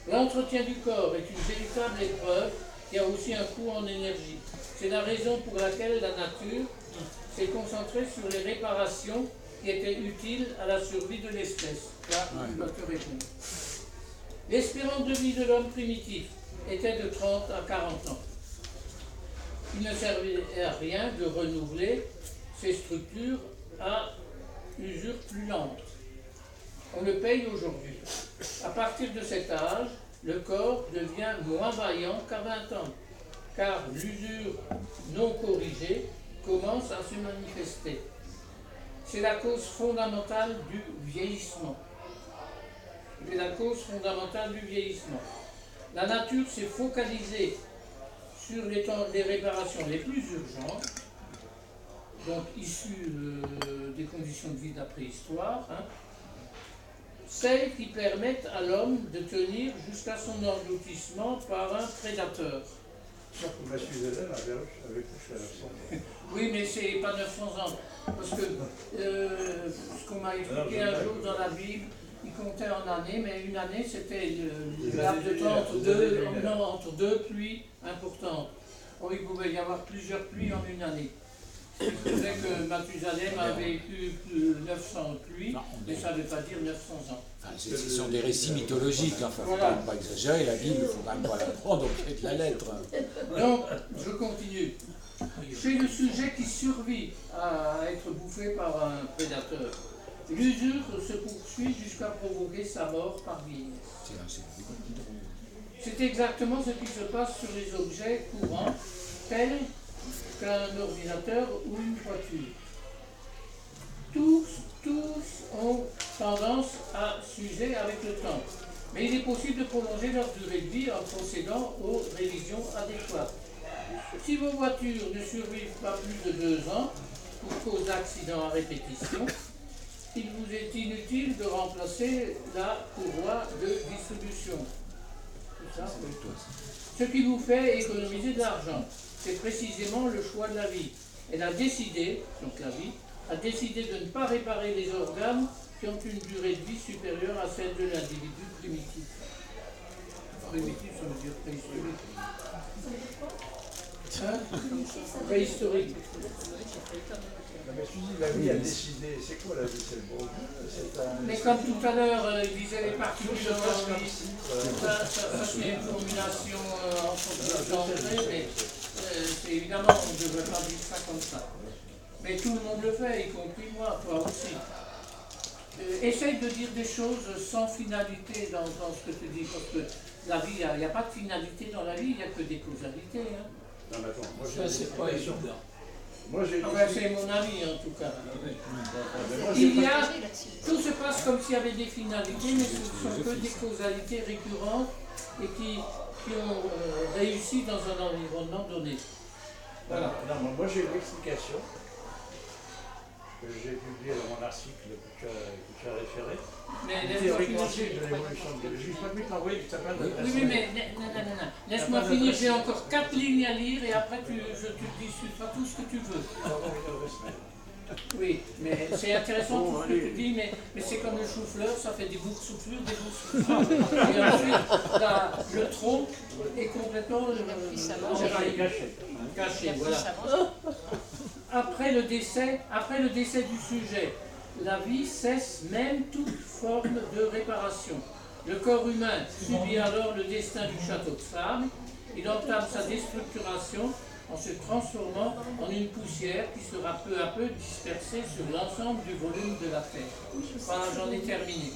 L'entretien du corps est une véritable épreuve qui a aussi un coût en énergie. C'est la raison pour laquelle la nature s'est concentrée sur les réparations qui étaient utiles à la survie de l'espèce. Là, je dois te répondre. L'espérance de vie de l'homme primitif était de 30 à 40 ans. Il ne servait à rien de renouveler ces structures à usure plus lente. On le paye aujourd'hui. À partir de cet âge, le corps devient moins vaillant qu'à 20 ans, car l'usure non corrigée commence à se manifester. C'est la cause fondamentale du vieillissement. C'est la cause fondamentale du vieillissement. La nature s'est focalisée sur les réparations les plus urgentes, donc issues des conditions de vie de la préhistoire, hein, celles qui permettent à l'homme de tenir jusqu'à son engloutissement par un prédateur. Je suis élève avec Oui, mais c'est pas 900 ans. Parce que ce qu'on m'a expliqué un jour dans la Bible, il comptait en années, mais une année c'était le laps de temps entre deux pluies importantes. Or, il pouvait y avoir plusieurs pluies en une année. Il disait que Mathusalem a vécu plus de 900 que lui, Non, mais ça ne veut pas dire 900 ans. Enfin, ce sont des récits mythologiques, enfin, faut Voilà. quand même pas exagérer, la Bible, il faut quand même pas la prendre au pied de la lettre. Donc, je continue. Chez le sujet qui survit à être bouffé par un prédateur, l'usure se poursuit jusqu'à provoquer sa mort par vieillesse. C'est exactement ce qui se passe sur les objets courants, tels qu'un ordinateur ou une voiture. Tous ont tendance à s'user avec le temps, mais il est possible de prolonger leur durée de vie en procédant aux révisions adéquates. Si vos voitures ne survivent pas plus de 2 ans pour cause d'accidents à répétition, il vous est inutile de remplacer la courroie de distribution. Tout ça, ce qui vous fait économiser de l'argent, c'est précisément le choix de la vie. Elle a décidé, donc la vie, a décidé de ne pas réparer les organes qui ont une durée de vie supérieure à celle de l'individu primitif. Primitif, ça veut dire préhistorique. Hein? Préhistorique. Mais je dis, la vie a décidé, c'est quoi la vie? C'est le bon Dieu? C'est un... Mais comme tout à l'heure, il disait les particules Tout se passe de la comme vie. si, Ça, c'est une formulation en fonction mais évidemment, on ne devrait pas dire ça comme ça. Mais tout le monde le fait, y compris moi, toi aussi. Essaye de dire des choses sans finalité dans ce que tu dis, parce que la vie, il n'y a pas de finalité dans la vie, il n'y a que des causalités. Hein. Non, mais attends, moi Ça, c'est pas évident. Moi j'ai Enfin, c'est mon avis en tout cas. moi, Il y a, tout se passe comme s'il y avait des finalités, mais ce ne sont que des causalités récurrentes et qui ont réussi dans un environnement donné. Voilà. Non, moi j'ai une explication que j'ai publiée dans mon article que tu as référé. Mais Une laisse-moi théorie finir. quantique de l'évolution de Dieu. Je n'ai pas pu t'envoyer, tu t'appelles Oui, mais laisse-moi finir, j'ai encore 4 lignes à lire et après tu discuteras tout ce que tu veux. Oui, mais c'est intéressant tout ce que tu dis, mais c'est comme le chou-fleur, ça fait des boursouflures, des boursouflures. Et ensuite, le tronc est complètement caché. Voilà. Après le décès du sujet, la vie cesse même toute forme de réparation. Le corps humain subit alors le destin du château de sable. Il entame sa déstructuration en se transformant en une poussière qui sera peu à peu dispersée sur l'ensemble du volume de la Terre. Voilà, j'en ai terminé.